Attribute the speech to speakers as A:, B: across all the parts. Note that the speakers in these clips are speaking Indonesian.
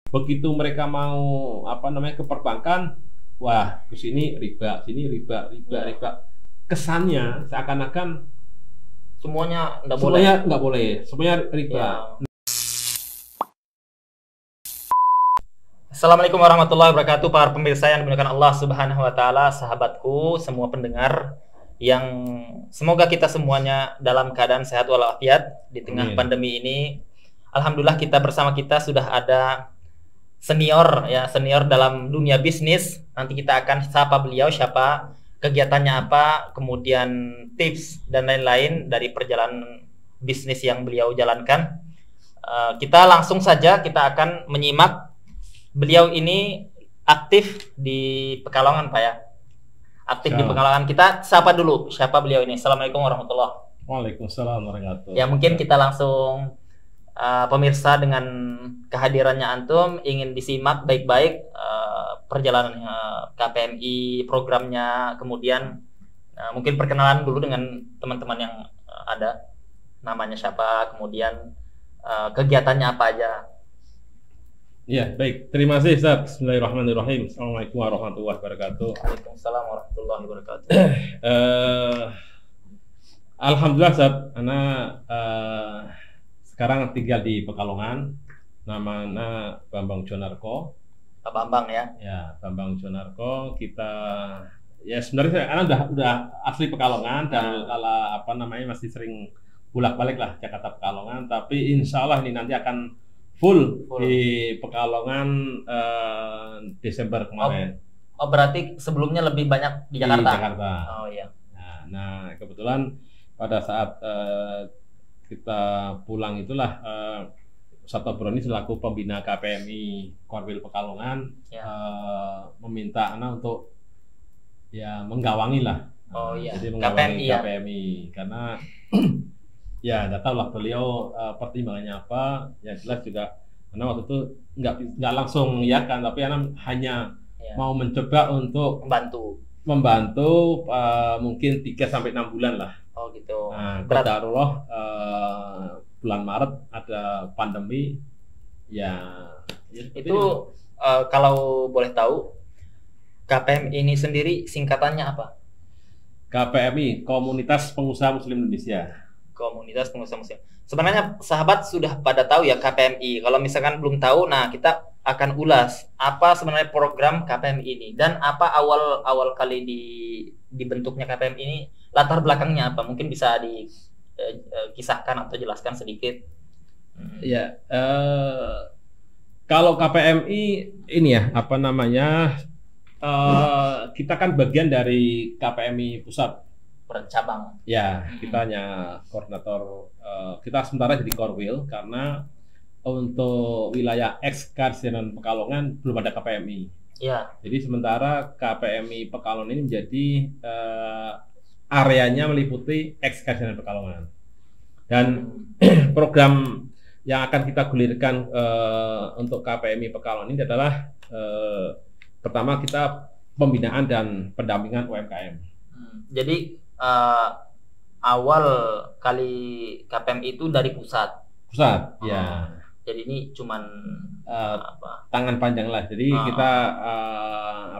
A: Begitu mereka mau apa namanya ke perbankan, wah ke sini riba, riba. Kesannya seakan-akan
B: Semuanya nggak boleh.
A: semuanya nggak boleh, semuanya riba.
B: Ya. Assalamualaikum warahmatullahi wabarakatuh, para pemirsa yang dimuliakan Allah Subhanahu wa taala, sahabatku, semua pendengar yang semoga kita semuanya dalam keadaan sehat walafiat di tengah
A: Amin.
B: pandemi ini. Alhamdulillah bersama kita sudah ada senior dalam dunia bisnis. Nanti kita akan sapa beliau, siapa, kegiatannya apa, kemudian tips dan lain-lain dari perjalanan bisnis yang beliau jalankan. Kita langsung saja kita akan menyimak. Beliau ini aktif di Pekalongan, Pak ya. Aktif di Pekalongan. Kita sapa dulu siapa beliau ini. Assalamualaikum warahmatullahi wabarakatuh.
A: Waalaikumsalam warahmatullahi
B: Ya, mungkin kita langsung pemirsa dengan kehadirannya antum ingin disimak baik-baik perjalanan KPMI, programnya, kemudian mungkin perkenalan dulu dengan teman-teman yang ada, namanya siapa, kemudian kegiatannya apa aja.
A: Ya, baik. Terima kasih, Ustaz. Bismillahirrahmanirrahim. Assalamualaikum warahmatullahi wabarakatuh.
B: Waalaikumsalam warahmatullahi wabarakatuh.
A: Alhamdulillah, Ustaz. Ana sekarang tinggal di Pekalongan. Namanya Bambang Jonarko.
B: Pak Bambang ya.
A: Ya, Bambang Jonarko. Kita ya sebenarnya Ana udah asli Pekalongan dan apa namanya masih sering bolak-balik lah Jakarta Pekalongan. Tapi insya Allah ini nanti akan full di Pekalongan Desember kemarin.
B: Oh, berarti sebelumnya lebih banyak di Jakarta.
A: Di Jakarta.
B: Oh iya.
A: Nah, kebetulan pada saat kita pulang itulah Ustadz Tobroni selaku pembina KPMI Korwil Pekalongan meminta Ana untuk ya menggawangi lah.
B: Oh iya.
A: Jadi menggawangi
B: KPMI
A: karena ya nggak tahu lah beliau pertimbangannya apa. Ya jelas juga karena waktu itu nggak langsung ya kan, tapi Ana hanya mau mencoba untuk membantu mungkin 3-6 bulan lah.
B: Oh gitu.
A: Nah, qadarullah bulan Maret ada pandemi ya
B: itu kalau boleh tahu KPMI ini sendiri singkatannya apa?
A: KPMI, Komunitas Pengusaha Muslim Indonesia.
B: Komunitas Pengusaha Muslim. Sebenarnya sahabat sudah pada tahu ya KPMI. Kalau misalkan belum tahu, nah kita akan ulas apa sebenarnya program KPMI ini dan apa awal kali dibentuknya KPMI ini, latar belakangnya apa? Mungkin bisa dikisahkan atau jelaskan sedikit.
A: Ya, kalau KPMI ini ya apa namanya, kita kan bagian dari KPMI pusat.
B: Bercabang.
A: Ya, kita hanya koordinator. Kita sementara jadi Korwil karena untuk wilayah Karsidenan Pekalongan belum ada KPMI.
B: Ya.
A: Jadi sementara KPMI Pekalongan ini menjadi areanya meliputi Karsidenan Pekalongan. Dan program yang akan kita gulirkan untuk KPMI Pekalongan ini adalah pertama kita pembinaan dan pendampingan UMKM.
B: Jadi awal kali KPMI itu dari pusat.
A: Ya.
B: Jadi ini cuman
A: tangan panjang lah. Jadi kita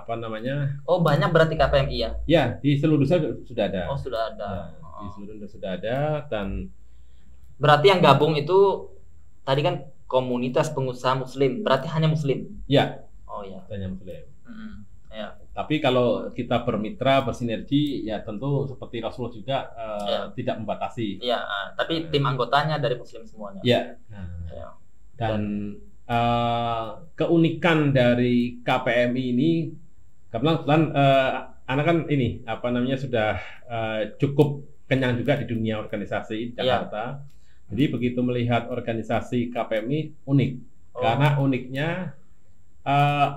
A: apa namanya?
B: Oh, banyak berarti KPMI ya?
A: Ya, di seluruh sudah ada.
B: Oh, sudah ada.
A: Ya, di seluruh sudah ada dan
B: berarti yang gabung itu tadi kan komunitas pengusaha muslim. Berarti hanya muslim?
A: Ya.
B: Oh ya.
A: Hanya muslim.
B: Ya.
A: Tapi kalau kita bermitra, bersinergi, ya tentu seperti Rasulullah juga tidak membatasi.
B: Ya, tapi tim anggotanya dari muslim semuanya.
A: Ya. Dan keunikan dari KPMI ini, kebetulan anak kan ini apa namanya sudah cukup kenyang juga di dunia organisasi Jakarta. Jadi begitu melihat organisasi KPMI unik, karena uniknya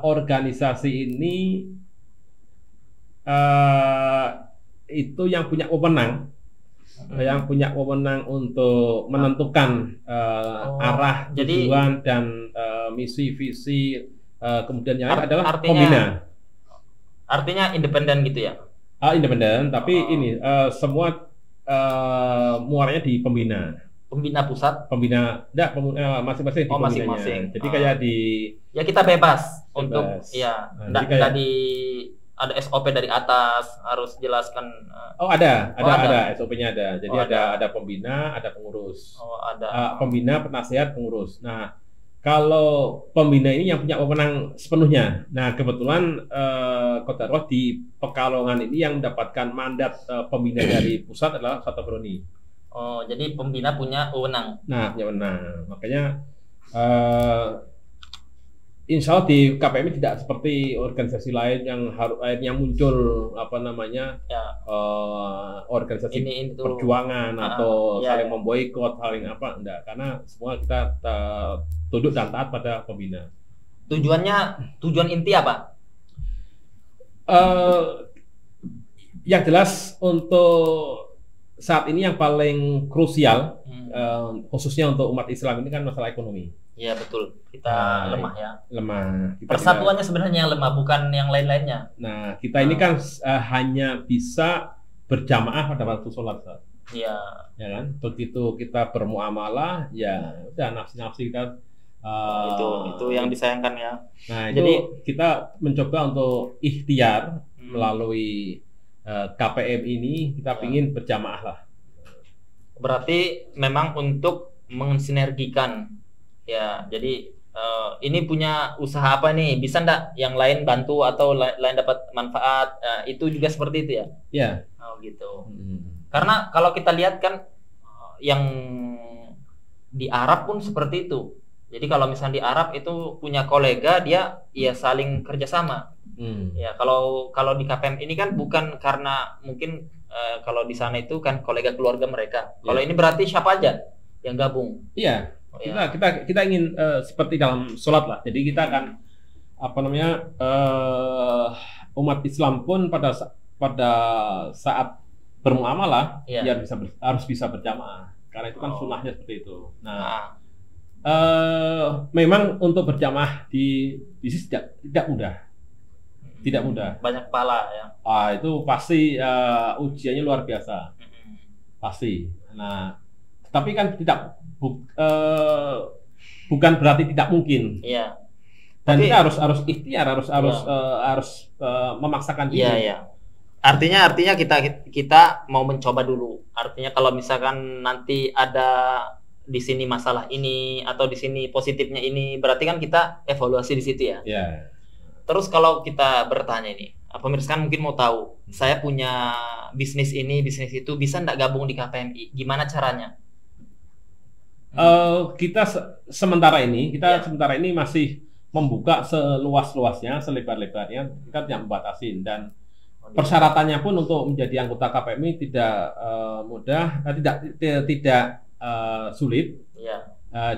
A: organisasi ini itu yang punya wewenang untuk menentukan arah, tujuan dan misi visi, kemudian yang lain adalah pembina.
B: Artinya independen gitu ya?
A: Independen, tapi ini semua muaranya di pembina.
B: Pembina pusat.
A: Masing-masing di
B: Oh,
A: pembinanya.
B: masing-masing.
A: Jadi kayak di
B: Ya kita bebas untuk ya
A: Nah,
B: enggak
A: jadi kayak-
B: di ada SOP dari atas harus jelaskan.
A: ada
B: ada.
A: SOP-nya ada. Jadi
B: Oh,
A: ada pembina, ada pengurus.
B: Oh, ada.
A: Pembina, penasehat, pengurus. Nah, kalau pembina ini yang punya wewenang sepenuhnya. Nah, kebetulan Qadarullah di Pekalongan ini yang mendapatkan mandat pembina dari pusat adalah Ustadz Tabroni.
B: Oh, jadi pembina punya wewenang.
A: Nah, punya wewenang. Makanya insya Allah di KPMI tidak seperti organisasi lain yang muncul
B: Ya.
A: Organisasi
B: Ini itu.
A: perjuangan atau
B: ya,
A: saling
B: ya.
A: memboikot, saling apa enggak, karena semua kita tunduk dan taat pada pembina.
B: Tujuan inti apa?
A: Yang jelas untuk saat ini yang paling krusial khususnya untuk umat Islam ini kan masalah ekonomi.
B: Iya betul. Kita lemah ya.
A: Lemah.
B: Persatuannya sebenarnya yang lemah, bukan yang lain-lainnya.
A: Nah, kita ini kan hanya bisa berjamaah pada waktu sholat.
B: Iya.
A: Ya kan? Begitu kita bermuamalah, ya udah nafsi-nafsi kita.
B: Itu yang disayangkan ya.
A: Nah, itu
B: Jadi
A: kita mencoba untuk ikhtiar melalui KPM ini, kita ingin berjamaah lah.
B: Berarti memang untuk mensinergikan ya. Jadi ini punya usaha apa nih? Bisa enggak yang lain bantu atau lain dapat manfaat? Itu juga seperti itu ya?
A: Ya.
B: Oh gitu. Karena kalau kita lihat kan yang di Arab pun seperti itu. Jadi kalau misalnya di Arab itu punya kolega, dia ya saling kerjasama. Ya kalau di KPM ini kan bukan karena mungkin kalau di sana itu kan kolega keluarga mereka. Kalau ini berarti siapa aja yang gabung?
A: Iya. Kita ingin seperti dalam sholat lah. Jadi kita akan umat Islam pun pada saat bermuamalah ya harus bisa berjamaah. Karena itu kan sunnahnya seperti itu. Nah, memang untuk berjamaah di bisnis tidak mudah. Tidak mudah.
B: Banyak kepala ya.
A: Itu pasti ujiannya luar biasa. Pasti. Nah, tapi kan bukan berarti tidak mungkin.
B: Iya.
A: Dan kita harus ikhtiar, harus memaksakan diri.
B: Iya. Artinya kita mau mencoba dulu. Artinya kalau misalkan nanti ada di sini masalah ini atau di sini positifnya ini, berarti kan kita evaluasi di situ ya.
A: Iya.
B: Terus kalau kita bertanya ini, pemirsa kan mungkin mau tahu, saya punya bisnis ini, bisnis itu, bisa nggak gabung di KPMI? Gimana caranya?
A: Kita sementara ini masih membuka seluas-luasnya, selebar-lebarnya. Kita tidak membatasi, dan persyaratannya pun untuk menjadi anggota KPMI tidak mudah, tidak sulit.
B: Ya.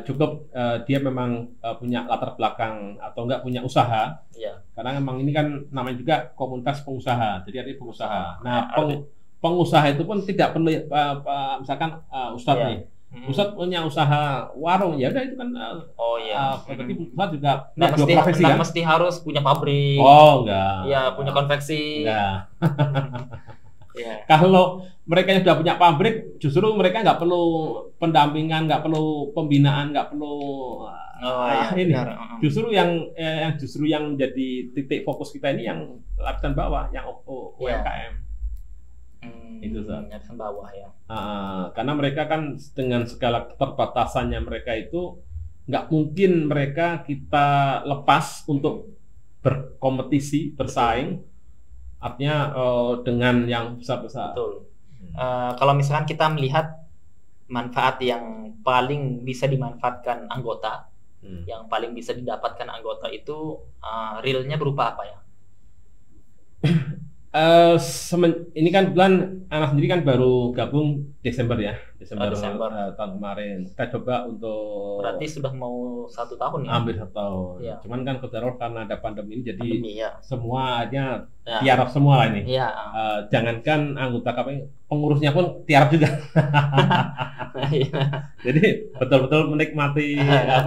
A: Cukup dia memang punya latar belakang atau enggak punya usaha.
B: Ya.
A: Karena memang ini kan namanya juga komunitas pengusaha, jadi artinya pengusaha. Nah, pengusaha itu pun tidak perlu misalkan Ustadz nih. Ustadz punya usaha warung, ya udah itu kan. Berarti Ustadz juga
B: nggak
A: dua profesi kan?
B: Mesti harus punya pabrik.
A: Oh, enggak.
B: Ya, punya konveksi.
A: Enggak.
B: Ya.
A: Kalau mereka yang sudah punya pabrik, justru mereka nggak perlu pendampingan, nggak perlu pembinaan, nggak perlu ini.
B: Benar.
A: Justru yang menjadi titik fokus kita ini yang lapisan bawah, yang UMKM. Itu
B: lapisan bawah ya.
A: Karena mereka kan dengan segala keterbatasannya mereka itu nggak mungkin kita lepas untuk berkompetisi, bersaing. Artinya dengan yang besar-besar.
B: Betul. Kalau misalkan kita melihat manfaat yang paling bisa dimanfaatkan anggota, yang paling bisa didapatkan anggota itu realnya berupa apa ya?
A: Ini kan bulan anak sendiri kan baru gabung Desember tahun kemarin. Kita coba untuk
B: berarti sudah mau 1 tahun ya?
A: Hampir 1 tahun.
B: Ya.
A: Cuman kan Qadarullah karena ada pandemi ini jadi semuanya
B: ya.
A: tiarap semua lah ini.
B: Ya.
A: Jangankan anggota KPMI, pengurusnya pun tiarap juga. Jadi betul-betul menikmati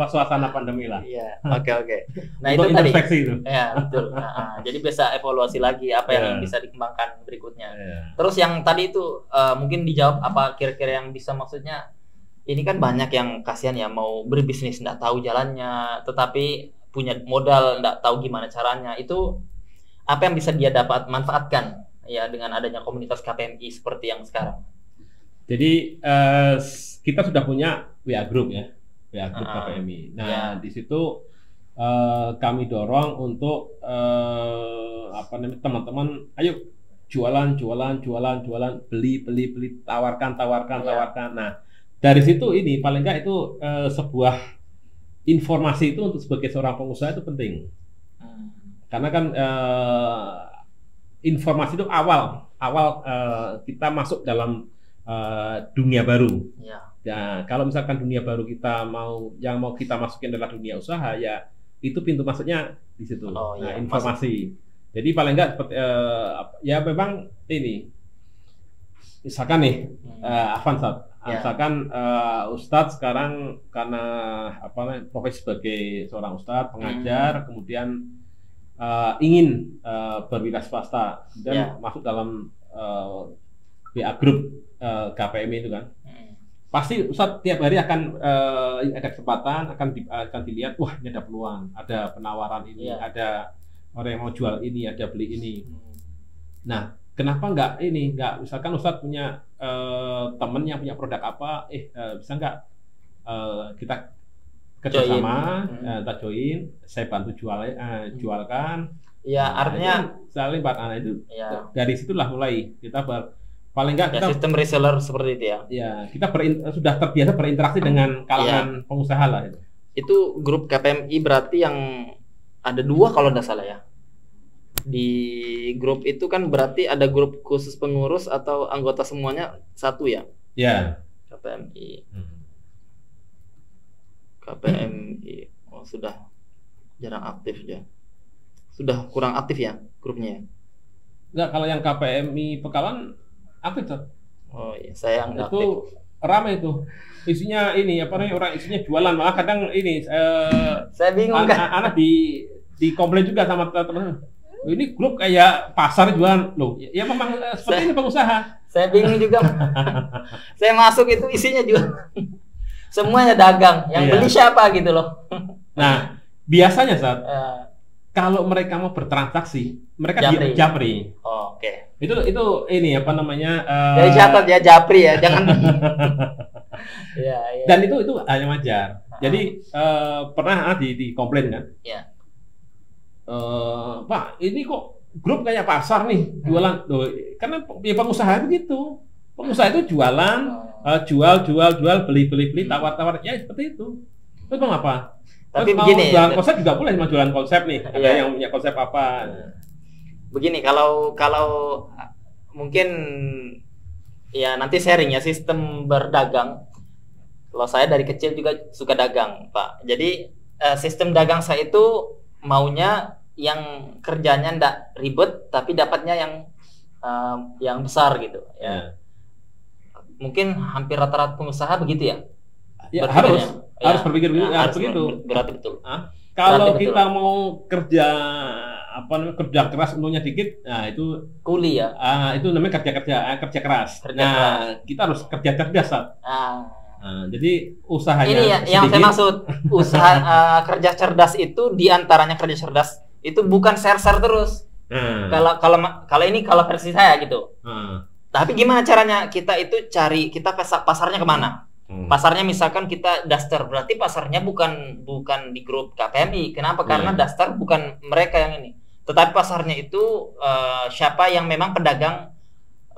A: suasana pandemi lah.
B: Iya. Oke. Nah,
A: untuk
B: itu tadi.
A: itu.
B: Ya, betul. Jadi bisa evaluasi lagi apa yang bisa dikembangkan berikutnya. Terus yang tadi itu mungkin dijawab apa kira-kira yang bisa maksudnya ini kan banyak yang kasihan ya mau berbisnis nggak tahu jalannya, tetapi punya modal nggak tahu gimana caranya. Itu apa yang bisa dia dapat manfaatkan ya dengan adanya komunitas KPMI seperti yang sekarang?
A: Jadi kita sudah punya WA group ya, WA group KPMI. Nah
B: Ya.
A: di situ kami dorong untuk apa namanya teman-teman, ayo jualan, beli, tawarkan.
B: Ya.
A: Nah dari situ ini paling nggak itu sebuah informasi itu untuk sebagai seorang pengusaha itu penting. Karena kan informasi itu awal kita masuk dalam dunia baru.
B: Ya.
A: Ya, kalau misalkan dunia baru yang mau kita masukin adalah dunia usaha, ya itu pintu masuknya di situ.
B: Oh,
A: Nah,
B: iya.
A: informasi. Jadi paling enggak seperti ya memang ini. Misalkan nih, Afan,
B: Ya.
A: misalkan Ustadz sekarang karena apa namanya profesi sebagai seorang Ustadz pengajar, kemudian ingin berwira swasta dan
B: Ya.
A: masuk dalam WA group KPMI itu kan, pasti Ustadz tiap hari akan ada kesempatan, akan dilihat, wah ini ada peluang, ada penawaran ini,
B: Ya.
A: ada orang yang mau jual ini, ada beli ini. Nah, kenapa nggak misalkan Ustadz punya temen yang punya produk apa, bisa nggak kita kerjasama, kita join, saya bantu jualkan.
B: Ya,
A: Nah,
B: artinya
A: saling anak itu
B: ya,
A: dari situlah mulai kita paling nggak
B: ya
A: kita
B: sistem reseller seperti itu ya.
A: ya kita sudah terbiasa berinteraksi dengan kalangan pengusaha lah itu.
B: Itu grup KPMI berarti yang ada 2 kalau tidak salah ya. Di grup itu kan berarti ada grup khusus pengurus atau anggota semuanya satu ya?
A: Ya.
B: KPMI. KPMI. Oh, sudah jarang aktif ya. Sudah kurang aktif ya grupnya.
A: Nggak, kalau yang KPMI Pekalongan aktif tuh.
B: Oh iya, saya nggak
A: Itu
B: aktif.
A: ramai itu. Isinya ini apa namanya, orang isinya jualan, malah kadang ini
B: Saya bingung kan.
A: anak di komplain juga sama teman-teman. Ini grup kayak pasar jualan loh. Ya memang seperti ini pengusaha.
B: Saya bingung juga. Saya masuk itu isinya juga semuanya dagang. Yang
A: Iya.
B: beli siapa gitu loh.
A: Nah, biasanya saat
B: Eh,
A: kalau mereka mau bertransaksi, mereka
B: Japri.
A: japri.
B: oh, Oke.
A: Itu ini apa namanya?
B: Jadi catat ya Japri ya, jangan. Ya, ya.
A: Dan itu hanya wajar. Jadi pernah di komplain kan?
B: Ya.
A: Pak, ini kok grup kayak pasar nih jualan. Loh, karena ya pengusaha begitu. Pengusaha itu jualan, jual, beli, tawar, ya seperti itu. Itu bang apa?
B: Tapi
A: mau
B: begini,
A: jualan konsep juga boleh, mau jualan konsep nih. Ada
B: Iya.
A: yang punya konsep apa?
B: Begini, kalau mungkin ya nanti sharing ya sistem berdagang. Kalau saya dari kecil juga suka dagang, Pak. Jadi sistem dagang saya itu maunya yang kerjanya ndak ribet tapi dapatnya yang besar gitu ya. Mungkin hampir rata-rata pengusaha begitu ya.
A: Ya
B: Berpikirnya.
A: harus berpikir begitu,
B: Nah,
A: harus begitu.
B: Berarti betul.
A: Kalau
B: Berarti
A: kita mau kerja kerja keras untungnya dikit, nah itu
B: Kuli ya.
A: itu namanya kerja keras.
B: Kerja
A: Nah,
B: keras.
A: kita harus kerja cerdas, Sat.
B: Ah.
A: Jadi usahanya
B: Ini ya, yang saya
A: sedikit.
B: maksud usaha kerja cerdas itu diantaranya kerja cerdas itu bukan share terus. Kalau ini kalau versi saya gitu. Tapi gimana caranya kita itu kita pasarnya kemana? Pasarnya misalkan kita Daster, berarti pasarnya bukan di grup KPMI. Kenapa? Karena Daster bukan mereka yang ini. Tetapi pasarnya itu siapa yang memang pedagang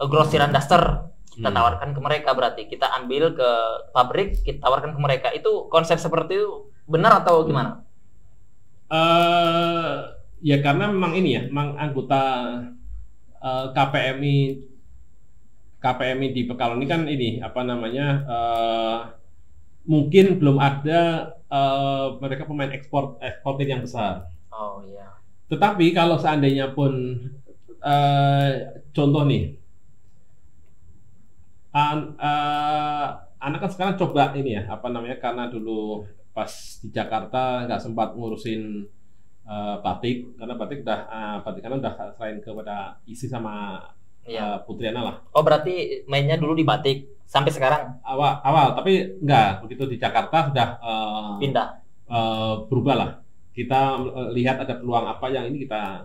B: grosiran Daster. Kita tawarkan ke mereka, berarti kita ambil ke pabrik, kita tawarkan ke mereka. Itu konsep seperti itu benar atau gimana?
A: Ya karena memang ini ya, memang anggota KPMI di Pekalongan ini kan ini apa namanya mungkin belum ada mereka pemain eksportir yang besar.
B: Oh iya.
A: Tetapi kalau seandainya pun contoh nih, anak kan sekarang coba ini ya apa namanya, karena dulu pas di Jakarta nggak sempat ngurusin batik, karena batik karena udah selain kepada isi sama
B: Iya.
A: Putriana lah.
B: Oh, berarti mainnya dulu di Batik sampai sekarang
A: Awal tapi enggak, begitu di Jakarta sudah
B: pindah.
A: berubah lah. Kita lihat ada peluang apa yang ini kita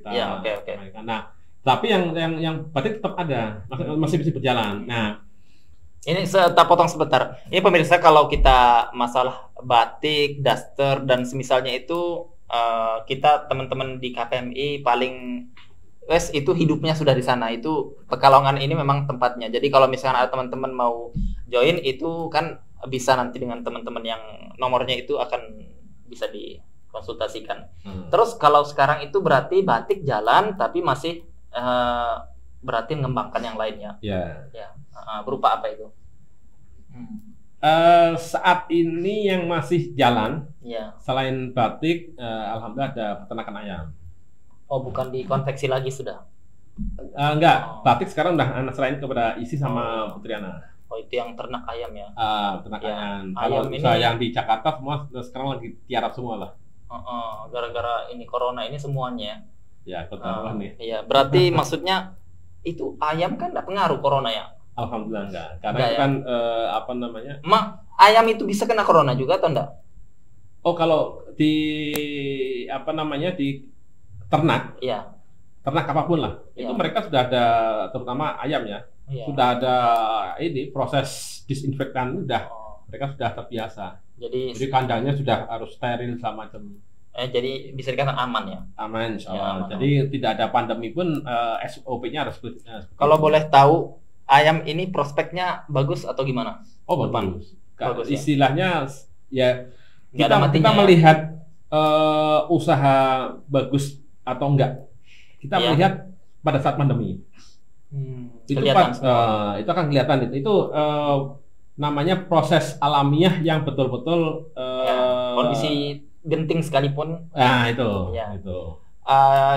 B: Ya, oke.
A: mainkan. Nah, tapi yang Batik tetap ada, masih bisa berjalan. Nah,
B: Ini tak potong sebentar. Ini pemirsa, kalau kita masalah batik, daster dan semisalnya itu kita teman-teman di KPMI paling itu hidupnya sudah di sana. Itu Pekalongan ini memang tempatnya. Jadi kalau misalkan ada teman-teman mau join itu kan bisa nanti dengan teman-teman yang nomornya itu akan bisa dikonsultasikan. Terus kalau sekarang itu berarti batik jalan tapi masih berarti mengembangkan yang lainnya.
A: ya.
B: Berupa apa itu?
A: Saat ini yang masih jalan,
B: Ya.
A: selain batik, alhamdulillah ada peternakan ayam.
B: Oh, bukan dikonveksi lagi sudah.
A: Enggak, batik sekarang udah selain kepada Isi sama Putriana.
B: Oh, itu yang ternak ayam ya.
A: Peternak
B: Ya,
A: ayam.
B: ayam
A: Kalau
B: ini-
A: yang di Jakarta semua sekarang lagi tiarap semua lah.
B: Gara-gara ini corona ini semuanya.
A: Ya, ketahuan nih.
B: Iya, berarti maksudnya itu ayam kan enggak pengaruh corona ya?
A: Alhamdulillah enggak. Karena
B: Enggak
A: itu
B: ya?
A: kan apa namanya?
B: Ayam itu bisa kena corona juga atau enggak?
A: Oh, kalau di apa namanya di ternak
B: Iya.
A: apapun lah, itu
B: Ya.
A: mereka sudah ada, terutama ayam ya,
B: Iya.
A: sudah ada ini proses disinfektan,
B: Oh,
A: mereka sudah terbiasa.
B: jadi
A: Jadi kandangnya sudah harus steril sama macam
B: jadi bisa dikatakan aman ya.
A: aman, insya Allah.
B: Ya, aman.
A: Jadi tidak ada pandemi pun SOP-nya harus seperti
B: Kalau
A: itu.
B: boleh tahu ayam ini prospeknya bagus atau gimana?
A: Oh, bagus.
B: Bagus ya?
A: Istilahnya ya
B: Nggak ada matinya
A: kita
B: ya?
A: melihat usaha bagus atau enggak. Kita
B: Iya.
A: melihat pada saat pandemi. Itu
B: Kelihatan
A: itu akan kelihatan itu namanya proses alamiah yang betul-betul
B: kondisi genting sekalipun.
A: Nah, itu.
B: Iya.
A: Itu.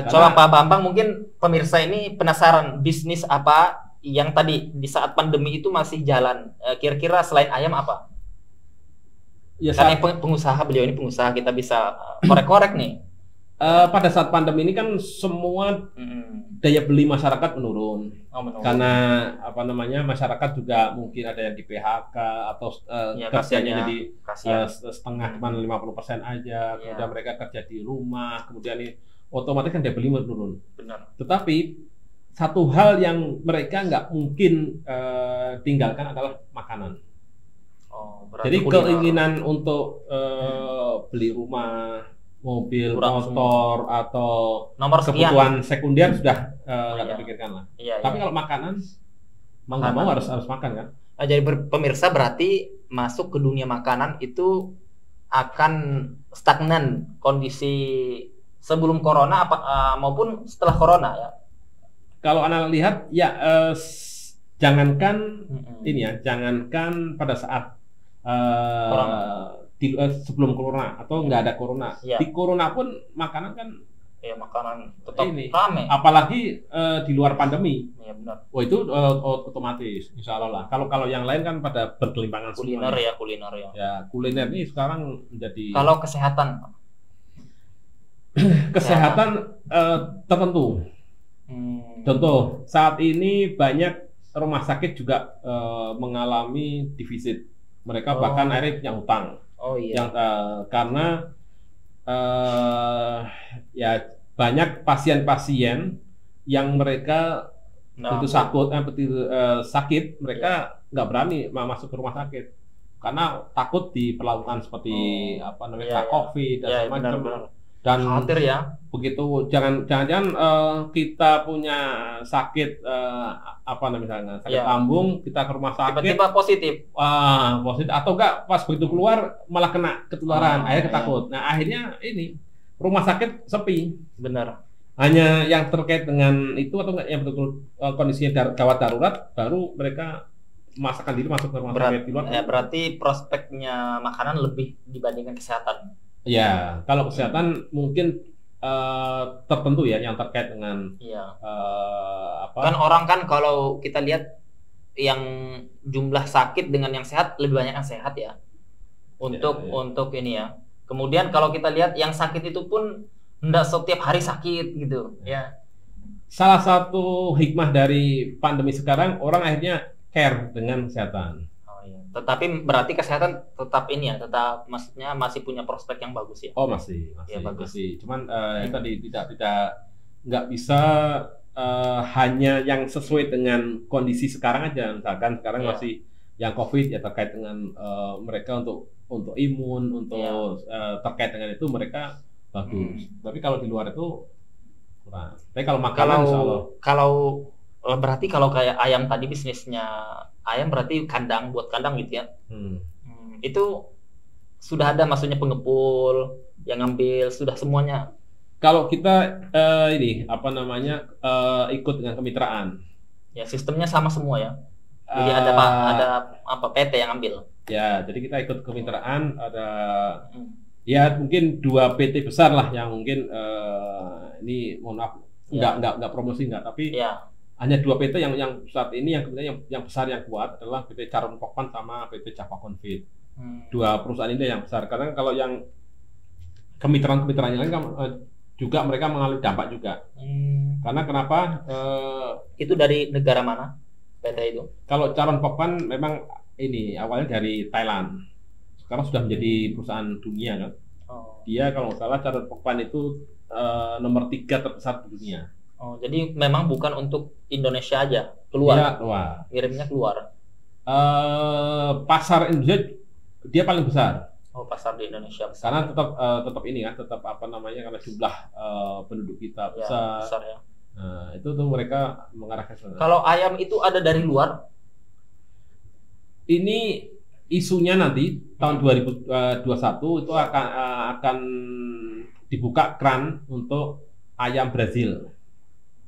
B: Coba Pak Bambang, mungkin pemirsa ini penasaran bisnis apa yang tadi di saat pandemi itu masih jalan. Kira-kira selain ayam apa?
A: Ya,
B: Karena pengusaha, beliau ini pengusaha, kita bisa korek-korek nih.
A: pada saat pandemi ini kan semua daya beli masyarakat menurun.
B: Oh, menurut.
A: Karena apa namanya, masyarakat juga mungkin ada yang di PHK atau
B: Ya,
A: kerjanya
B: kasihan ya.
A: jadi
B: Kasihan.
A: setengah, cuma 50% aja.
B: Iya.
A: Kemudian mereka kerja di rumah, kemudian ini otomatis kan daya beli menurun.
B: Benar.
A: Tetapi satu hal yang mereka nggak mungkin tinggalkan adalah makanan.
B: Oh, berarti
A: Jadi
B: kuliner.
A: keinginan untuk beli rumah, mobil,
B: Kurang
A: motor, atau
B: nomor sekian.
A: kebutuhan sekunder sudah nggak
B: Iya.
A: terpikirkan lah.
B: Iya,
A: Tapi
B: iya.
A: kalau makanan, mau nggak mau
B: Makanan.
A: harus makan kan?
B: Jadi pemirsa, berarti masuk ke dunia makanan itu akan stagnan kondisi sebelum corona maupun setelah corona ya.
A: Kalau anak lihat ya jangankan ini ya, jangankan pada saat
B: Corona.
A: sebelum corona atau nggak ada corona.
B: Iya.
A: Di corona pun makanan kan,
B: Ya, makanan tetap
A: Ini.
B: rame.
A: apalagi di luar pandemi.
B: Ya, benar.
A: Oh, itu otomatis, insya Allah lah. Kalau yang lain kan pada bergelimpangan
B: Kuliner
A: semua.
B: ya, kuliner ya.
A: Ya, kuliner ini sekarang menjadi
B: Kalau kesehatan,
A: kesehatan tertentu. Contoh, saat ini banyak rumah sakit juga mengalami defisit. Mereka
B: Oh.
A: bahkan akhirnya punya utang.
B: oh iya.
A: Yang karena ya banyak pasien-pasien yang mereka
B: Nah,
A: begitu sakit, mereka nggak berani masuk ke rumah sakit karena takut diperlakukan seperti apa namanya,
B: Iya, iya.
A: COVID dan
B: Iya,
A: macam.
B: benar.
A: Dan
B: khawatir ya.
A: begitu jangan kita punya sakit apa namanya, sakit
B: Iya.
A: lambung, kita ke rumah sakit
B: Tiba-tiba positif.
A: positif, atau enggak pas begitu keluar malah kena ketularan, akhirnya
B: Iya.
A: ketakut. Nah, akhirnya ini rumah sakit sepi.
B: Benar.
A: Hanya yang terkait dengan itu atau enggak yang betul kondisinya gawat darurat, baru mereka memaksakan diri masuk ke rumah sakit di luar.
B: Berarti prospeknya makanan lebih dibandingkan kesehatan.
A: Ya, kalau kesehatan mungkin tertentu ya yang terkait dengan
B: Iya.
A: apa?
B: Kan orang kan kalau kita lihat yang jumlah sakit dengan yang sehat lebih banyak yang sehat ya. Untuk
A: Ya.
B: untuk ini ya. Kemudian kalau kita lihat yang sakit itu pun enggak setiap hari sakit gitu ya.
A: salah satu hikmah dari pandemi sekarang orang akhirnya care dengan kesehatan.
B: Oh iya. Tetapi berarti kesehatan tetap ini ya, tetap maksudnya masih punya prospek yang bagus ya.
A: Oh masih,
B: Ya, bagus.
A: masih. Cuman itu tadi tidak nggak bisa hanya yang sesuai dengan kondisi sekarang aja. Misalkan sekarang
B: Iya.
A: masih yang COVID ya terkait dengan mereka untuk imun, untuk terkait dengan itu mereka bagus. Tapi kalau di luar itu kurang. Tapi kalau makanan insya Allah.
B: Kalau berarti kalau kayak ayam tadi bisnisnya ayam berarti kandang buat kandang gitu ya. Itu sudah ada maksudnya pengepul yang ngambil sudah semuanya.
A: Kalau kita ini apa namanya ikut dengan kemitraan.
B: Ya sistemnya sama semua ya. Jadi ada apa PT yang ambil.
A: Ya, jadi kita ikut kemitraan ada ya mungkin 2 PT besar lah yang mungkin ini mohon maaf nggak promosi nggak, tapi hanya 2 PT yang saat ini yang kemudian yang besar yang kuat adalah PT Charon Pokpan sama PT Java Confit. 2 perusahaan ini yang besar karena kalau yang kemitraan yang lain kan juga mereka mengalami dampak juga. Karena kenapa?
B: Itu dari negara mana PT itu?
A: Kalau Charon Pokpan memang ini awalnya dari Thailand. Sekarang sudah menjadi perusahaan dunia kan. Dia kalau nggak salah Charon Pokpan itu nomor 3 terbesar di dunia.
B: Oh, jadi memang bukan untuk Indonesia aja, keluar.
A: Ya, keluar.
B: Ngirimnya keluar.
A: Pasar Indonesia dia paling besar.
B: Oh, pasar di Indonesia besar.
A: Karena tetap ini kan, tetap apa namanya karena jumlah penduduk kita besar.
B: Ya.
A: Nah, itu tuh mereka mengarahkan sana.
B: Kalau ayam itu ada dari luar?
A: Ini isunya nanti tahun 2021 itu akan dibuka keran untuk ayam Brazil.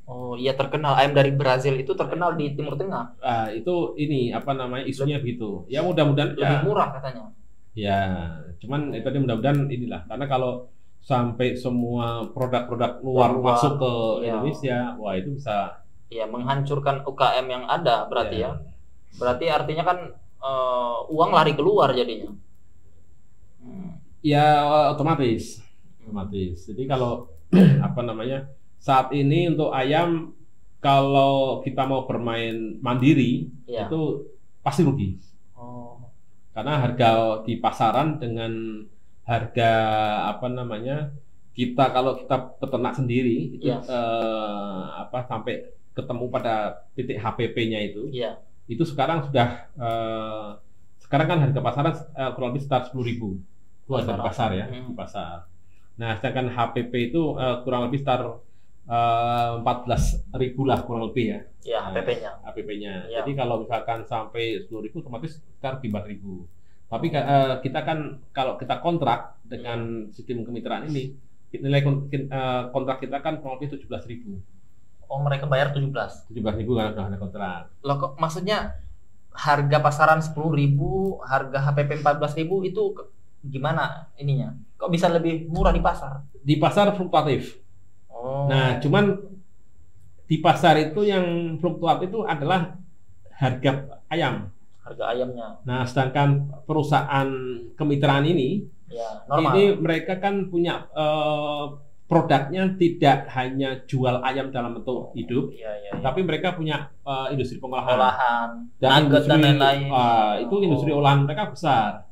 B: Oh iya, terkenal ayam dari Brazil itu terkenal di Timur Tengah.
A: Itu ini apa namanya isunya begitu. Ya mudah-mudahan
B: lebih murah katanya.
A: Ya, cuman itu tadi mudah-mudahan inilah karena kalau sampai semua produk-produk luar masuk ke Indonesia, wah itu bisa
B: menghancurkan UKM yang ada berarti ya. Berarti artinya kan uang lari keluar jadinya.
A: Ya otomatis. Jadi kalau apa namanya saat ini untuk ayam kalau kita mau bermain mandiri itu pasti rugi. Karena harga di pasaran dengan harga apa namanya kalau kita peternak sendiri itu sampai ketemu pada titik HPP-nya itu sekarang sudah sekarang kan harga pasaran kurang lebih sekitar 10.000 itu harga di pasar ya di pasar. Nah sedangkan HPP itu kurang lebih sekitar 14.000 lah kurang lebih ya.
B: Ya
A: HPP-nya. Jadi kalau misalkan sampai 10.000 otomatis sekitar 4.000. Tapi kita kan kalau kita kontrak dengan sistem kemitraan ini nilai kontrak kita kan kurang lebih 17.000.
B: Oh mereka bayar 17.000
A: kan sudah ada kontrak.
B: Loh kok maksudnya harga pasaran 10.000, harga HPP 14.000 itu gimana ininya? Kok bisa lebih murah di pasar?
A: Di pasar fluktuatif. Nah, cuman di pasar itu yang fluktuatif itu adalah harga ayam.
B: Harga ayamnya.
A: Nah, sedangkan perusahaan kemitraan ini, ini mereka kan punya produknya tidak hanya jual ayam dalam bentuk hidup, tapi mereka punya industri pengolahan
B: dan lain-lain.
A: Itu industri olahan mereka besar.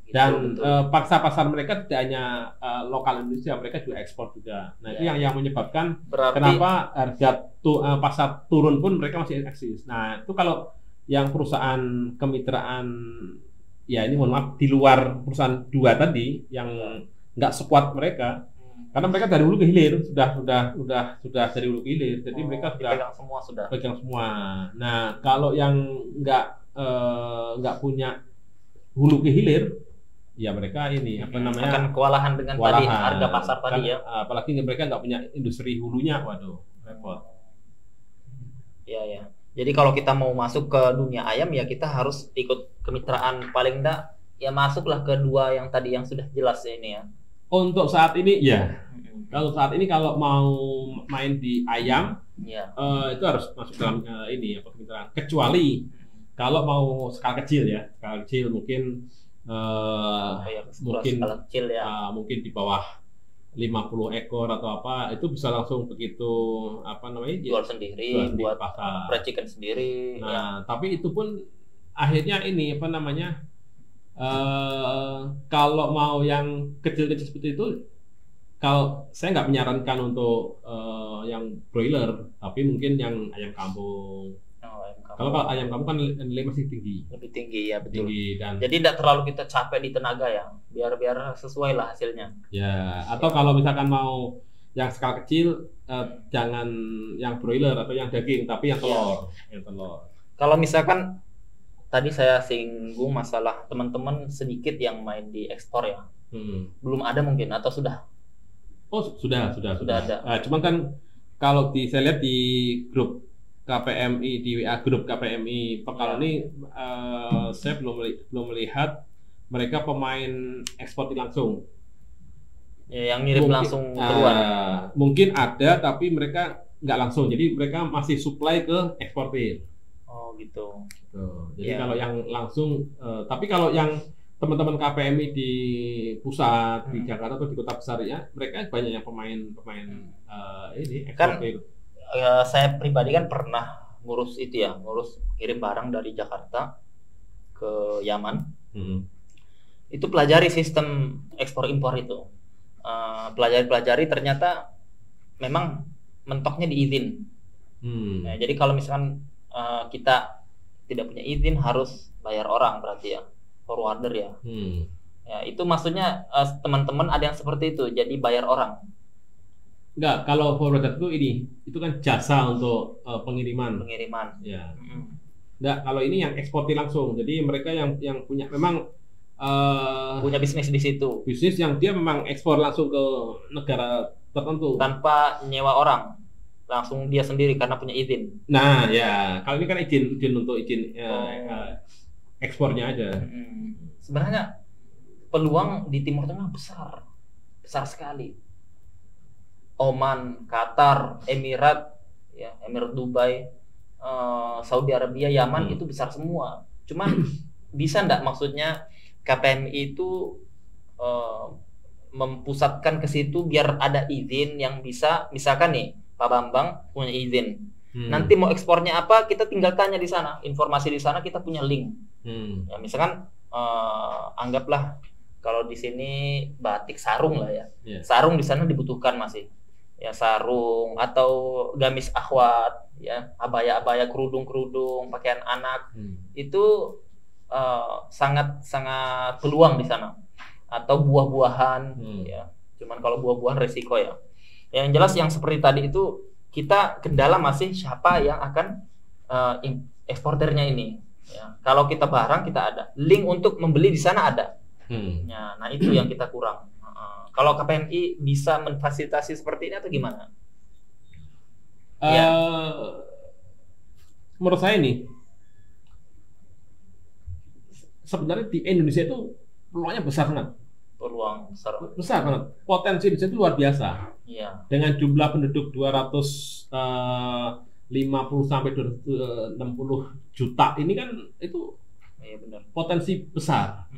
A: Dan paksa pasar mereka tidak hanya lokal Indonesia, mereka juga ekspor juga. Nah itu yang menyebabkan kenapa harga pasar turun pun mereka masih eksis. Nah itu kalau yang perusahaan kemitraan ya ini mohon maaf di luar perusahaan 2 tadi yang nggak sekuat mereka, karena mereka dari hulu ke hilir sudah dari hulu ke hilir, jadi mereka sudah pegang semua. Nah kalau yang nggak punya hulu ke hilir, ya mereka ini apa namanya
B: akan kewalahan dengan tadi harga pasar
A: kan,
B: tadi ya.
A: Apalagi mereka nggak punya industri hulunya, waduh repot.
B: Ya. Jadi kalau kita mau masuk ke dunia ayam ya kita harus ikut kemitraan, paling enggak ya masuklah ke 2 yang tadi yang sudah jelas ini ya.
A: Untuk saat ini ya. Kalau saat ini kalau mau main di ayam itu harus masuk dalam ini apa kemitraan. Kecuali kalau mau skala kecil ya, skala kecil mungkin mungkin
B: skala kecil ya.
A: Mungkin di bawah 50 ekor atau apa, itu bisa langsung begitu apa namanya
B: Jual sendiri,
A: jual sendiri
B: buat
A: di pasar.
B: fried chicken sendiri. Ya.
A: Nah, tapi itu pun akhirnya ini apa namanya, kalau mau yang kecil-kecil seperti itu, kalau saya nggak menyarankan untuk yang broiler, tapi mungkin yang ayam kampung.
B: Oh, ayam kampung.
A: Kalau ayam kampung kan nilai masih tinggi,
B: Lebih tinggi ya, betul.
A: tinggi dan
B: Jadi tidak terlalu kita capek di tenaga ya, biar sesuai lah hasilnya.
A: ya. Atau kalau misalkan mau yang skala kecil, jangan yang broiler atau yang daging, tapi yang telur, yang telur.
B: Kalau misalkan tadi saya singgung masalah teman-teman sedikit yang main di ekspor ya, belum ada mungkin atau sudah?
A: Oh, sudah
B: ada.
A: Cuman kan kalau saya lihat di grup KPMI, di WA grup KPMI Pekalongan ini, saya belum melihat mereka pemain ekspor langsung.
B: Ya, yang ngirim langsung keluar.
A: Mungkin ada, tapi mereka nggak langsung. Jadi mereka masih supply ke eksportir.
B: Oh gitu.
A: Jadi kalau yang langsung, tapi kalau yang teman-teman KPMI di pusat, di Jakarta atau di kota besar ya, mereka banyak yang pemain ini eksportir.
B: Saya pribadi kan pernah ngurus itu ya, ngurus kirim barang dari Jakarta ke Yaman. Itu pelajari sistem ekspor impor itu. Pelajari ternyata memang mentoknya diizin. Nah, jadi kalau misalkan kita tidak punya izin harus bayar orang berarti ya, forwarder ya. Ya itu maksudnya teman-teman ada yang seperti itu, jadi bayar orang.
A: Enggak, kalau forwarder itu kan jasa untuk pengiriman. Ya. Enggak, kalau ini yang eksportir langsung. Jadi mereka yang punya memang
B: punya bisnis di situ.
A: Bisnis yang dia memang ekspor langsung ke negara tertentu
B: tanpa nyewa orang, langsung dia sendiri karena punya izin.
A: Nah, ya, kalau ini kan izin untuk ekspornya aja.
B: Sebenarnya peluang di Timur Tengah besar sekali. Oman, Qatar, Emirat, ya, Emirat Dubai, Saudi Arabia, Yaman itu besar semua. Cuman bisa enggak maksudnya KPMI itu mempusatkan ke situ biar ada izin yang bisa, misalkan nih Pak Bambang punya izin. Nanti mau ekspornya apa kita tinggal tanya di sana, informasi di sana kita punya link. Ya misalkan anggaplah kalau di sini batik sarung lah ya. Sarung di sana dibutuhkan masih. Ya sarung atau gamis akhwat, ya abaya-abaya, kerudung-kerudung, pakaian anak. Itu sangat peluang di sana. Atau buah-buahan ya. Cuman kalau buah-buahan resiko ya. Yang jelas yang seperti tadi itu kita kendala masih siapa yang akan eksporternya ini. Ya. Kalau kita barang kita ada, link untuk membeli di sana ada. Ya, nah itu yang kita kurang. Kalau KPMI bisa memfasilitasi seperti ini atau gimana?
A: Menurut saya nih, sebenarnya di Indonesia itu peluangnya besar banget.
B: Peluang
A: besar banget. Potensi Indonesia itu luar biasa.
B: Iya.
A: Dengan jumlah penduduk 250 sampai 260 juta ini kan itu
B: benar.
A: Potensi besar.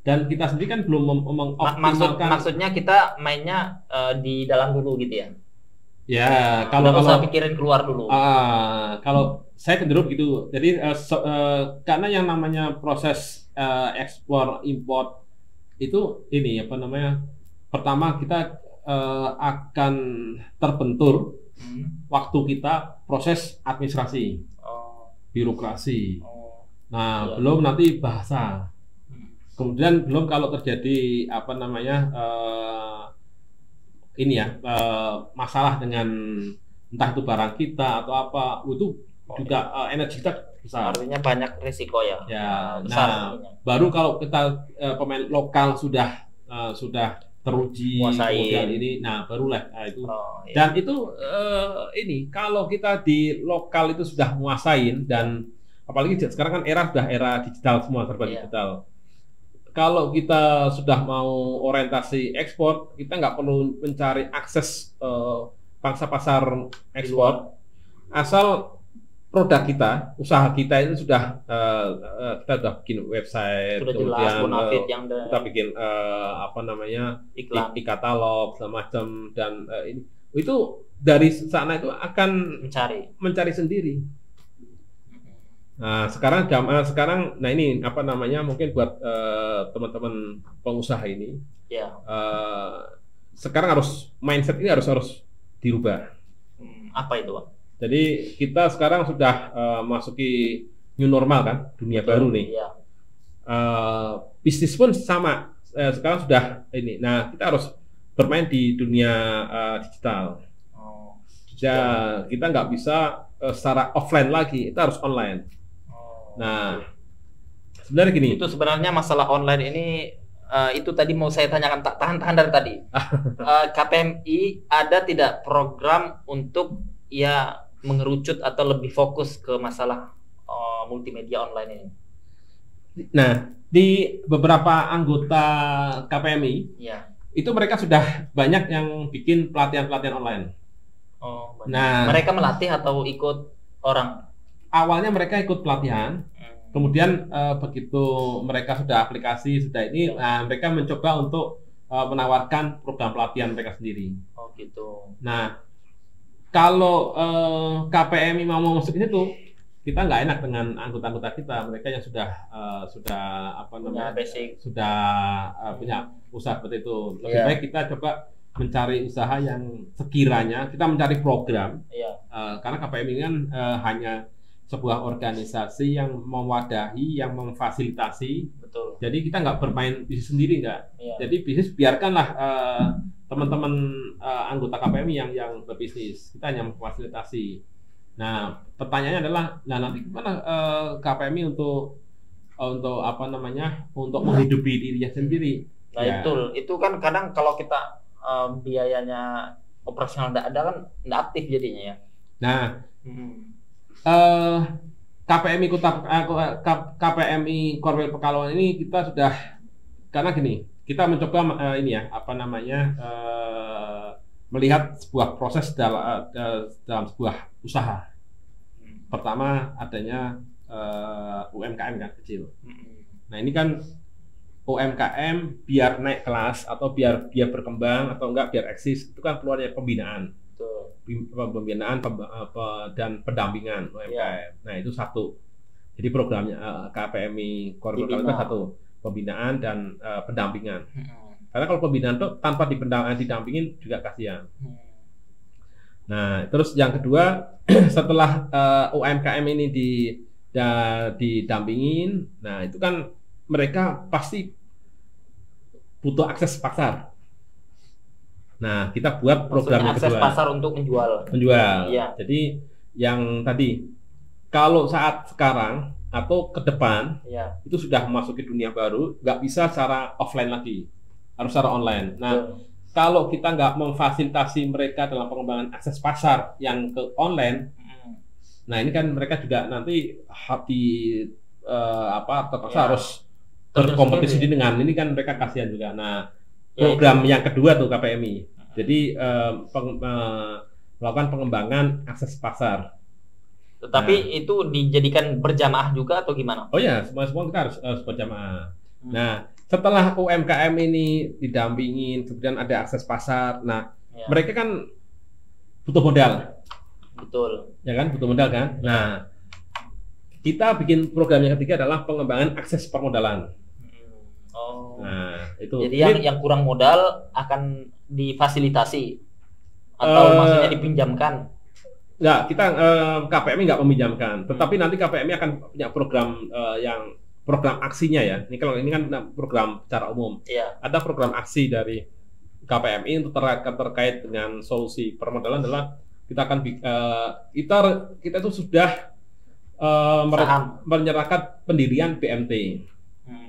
A: Dan kita sendiri kan belum mengoptimalkan.
B: Maksudnya kita mainnya di dalam dulu gitu ya.
A: Ya,
B: kalau usah pikirin keluar dulu.
A: Kalau saya cenderung gitu. Jadi karena yang namanya proses ekspor impor itu ini apa namanya? Pertama kita akan terbentur waktu kita proses administrasi, birokrasi. Nah, belum nanti bahasa. Kemudian belum kalau terjadi apa namanya masalah dengan entah itu barang kita atau apa, itu juga energi kita besar.
B: Artinya banyak risiko ya.
A: Ya,
B: besar.
A: Nah, baru kalau kita pemain lokal sudah teruji kemudian ini, nah barulah itu. Dan itu ini kalau kita di lokal itu sudah menguasain, dan apalagi sekarang kan sudah era digital semua, serba digital. Kalau kita sudah mau orientasi ekspor, kita nggak perlu mencari akses pangsa pasar ekspor, asal produk kita, usaha kita itu sudah kita sudah bikin website,
B: Sudah jelas
A: kemudian
B: bonafit yang
A: kita bikin apa namanya
B: iklan
A: e-katalog segala macam, dan ini itu dari sana itu akan mencari sendiri. Nah sekarang nah ini apa namanya, mungkin buat teman-teman pengusaha ini,
B: ya.
A: Sekarang mindset ini harus dirubah.
B: Apa itu, Pak?
A: Jadi kita sekarang sudah masuki new normal kan, dunia baru nih.
B: Ya.
A: Bisnis pun sama, sekarang sudah ini. Nah kita harus bermain di dunia digital. Ya kita nggak bisa secara offline lagi, kita harus online. Nah sebenarnya gini.
B: Itu sebenarnya masalah online ini itu tadi mau saya tanyakan, tahan dari tadi. KPMI ada tidak program untuk ya mengerucut atau lebih fokus ke masalah multimedia online ini?
A: Nah, di beberapa anggota KPMI,
B: ya,
A: itu mereka sudah banyak yang bikin pelatihan-pelatihan online.
B: Oh, nah, mereka melatih atau ikut orang?
A: Awalnya mereka ikut pelatihan, kemudian begitu mereka sudah aplikasi, sudah ini, nah, mereka mencoba untuk menawarkan program pelatihan mereka sendiri.
B: Oh gitu.
A: Nah, kalau KPMI mau masuk ke situ, kita nggak enak dengan anggota-anggota kita, mereka yang sudah apa namanya, sudah punya usaha seperti itu. Lebih baik kita coba mencari usaha yang sekiranya kita mencari program, karena KPMI ini kan hanya sebuah organisasi yang mewadahi, yang memfasilitasi.
B: Betul.
A: Jadi kita nggak bermain bisnis sendiri, nggak. Jadi bisnis biarkanlah teman-teman anggota KPMI yang berbisnis, kita hanya memfasilitasi. Nah, pertanyaannya adalah, nah nanti gimana KPMI untuk apa namanya, untuk menghidupi dirinya sendiri?
B: Nah itu kan kadang kalau kita biayanya operasional nggak ada kan nggak aktif jadinya ya.
A: Nah, KPMI Korwil Pekalongan ini kita sudah, karena gini, kita mencoba ini ya, apa namanya, melihat sebuah proses dalam sebuah usaha. Pertama adanya UMKM kan, kecil. Nah ini kan UMKM biar naik kelas atau biar berkembang atau enggak biar eksis, itu kan keluarnya pembinaan. Pembinaan dan pendampingan UMKM. Nah itu satu. Jadi programnya KPMI Korwil Pekalongan itu satu, pembinaan dan pendampingan. Karena kalau pembinaan itu tanpa didampingin juga kasihan. Nah, terus yang kedua, setelah UMKM ini didampingin, nah itu kan mereka pasti butuh akses pasar. Nah, kita buat program yang kedua. Akses
B: pasar untuk menjual.
A: Ya. Jadi yang tadi, kalau saat sekarang atau ke depan, itu sudah memasuki dunia baru, nggak bisa secara offline lagi, harus secara online. Nah, kalau kita nggak memfasilitasi mereka dalam pengembangan akses pasar yang ke online, nah ini kan mereka juga nanti terpaksa harus berkompetisi dengan ini, kan mereka kasihan juga. Nah, program yang kedua tuh KPMI, jadi melakukan pengembangan akses pasar.
B: Tetapi itu dijadikan berjamaah juga atau gimana?
A: Oh ya, semua kita harus berjamaah. Nah, setelah UMKM ini didampingin, kemudian ada akses pasar. Nah, mereka kan butuh modal.
B: Betul.
A: Ya kan, butuh modal kan. Nah, kita bikin program yang ketiga adalah pengembangan akses permodalan. Nah, itu.
B: Jadi yang kurang modal akan difasilitasi atau maksudnya dipinjamkan?
A: Enggak, kita KPMI nggak meminjamkan, tetapi nanti KPMI akan punya program program aksinya ya. Ini kalau ini kan program secara umum. Ada program aksi dari KPMI untuk terkait dengan solusi permodalan adalah kita akan kita itu sudah menyerahkan pendirian BMT.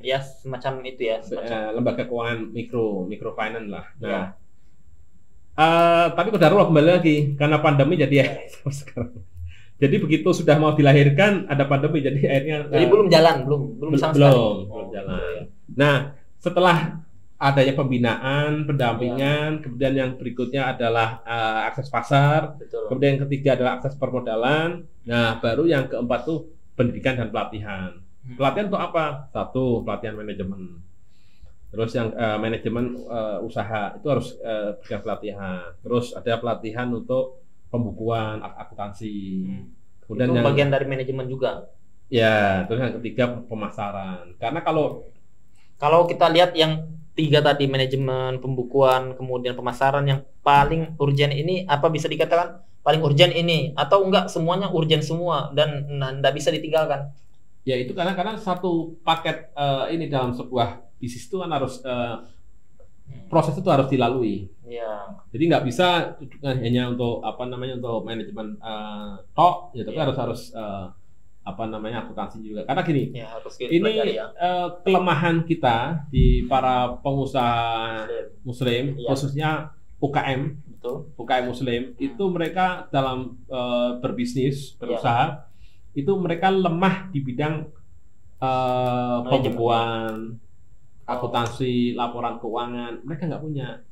B: Ya semacam itu ya.
A: Lembaga keuangan microfinance lah. Nah, tapi kodarullah kembali lagi karena pandemi jadi ya sekarang. Jadi begitu sudah mau dilahirkan ada pandemi, jadi akhirnya
B: belum jalan, belum
A: jalan. Nah, setelah adanya pembinaan, pendampingan, kemudian yang berikutnya adalah akses pasar,
B: Betul.
A: kemudian yang ketiga adalah akses permodalan. Nah, baru yang keempat tuh pendidikan dan pelatihan. Pelatihan untuk apa? Satu, pelatihan manajemen. Terus yang manajemen usaha itu harus berikan pelatihan. Terus ada pelatihan untuk pembukuan, akuntansi. Kemudian
B: Itu
A: yang
B: bagian dari manajemen juga.
A: ya, terus yang ketiga pemasaran. Karena
B: Kalau kita lihat yang 3 tadi, manajemen, pembukuan, kemudian pemasaran, yang paling urgent ini apa bisa dikatakan paling urgent ini, atau enggak semuanya urgent semua dan enggak bisa ditinggalkan?
A: ya itu karena satu paket ini dalam sebuah bisnis itu kan harus proses itu harus dilalui.
B: Ya.
A: Jadi nggak bisa hanya untuk apa namanya untuk manajemen tok, ya tapi harus apa namanya akuntansi juga. Karena gini,
B: Ya, harus
A: ini
B: dipelajari ya.
A: kelemahan kita di para pengusaha Muslim,
B: Iya.
A: khususnya UKM,
B: Betul.
A: UKM Muslim, itu mereka dalam berbisnis, berusaha, itu mereka lemah di bidang pembukuan, akuntansi, laporan keuangan, mereka nggak punya.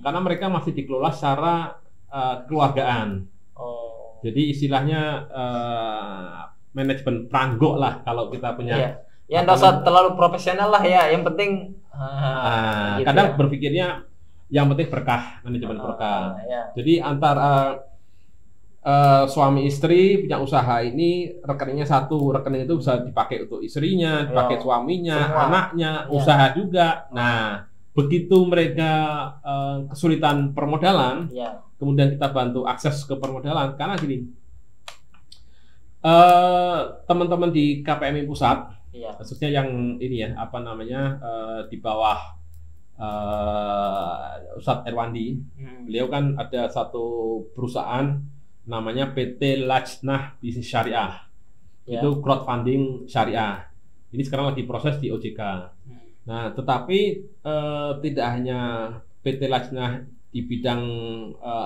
A: Karena mereka masih dikelola secara kekeluargaan.
B: Oh.
A: Jadi istilahnya manajemen peranggo lah kalau kita punya.
B: Iya. Ya enggak usah terlalu profesional lah ya, yang penting gitu
A: kadang
B: ya.
A: berpikirnya yang penting berkah, manajemen berkah.
B: Ya.
A: Jadi antara suami istri punya usaha ini, rekeningnya satu, rekening itu bisa dipakai untuk istrinya, dipakai suaminya,
B: semua.
A: anaknya,
B: Ya.
A: usaha juga. Nah, begitu mereka kesulitan permodalan,
B: Ya.
A: kemudian kita bantu akses ke permodalan. Karena gini, teman-teman di KPMI pusat,
B: Iya.
A: khususnya yang ini ya, apa namanya, di bawah Ustadz Erwandi, beliau kan ada satu perusahaan namanya PT Lajnah Bisnis Syariah.
B: Ya.
A: Itu crowdfunding syariah. Ini sekarang lagi proses di OJK. Nah, tetapi tidak hanya PT Lajnah di bidang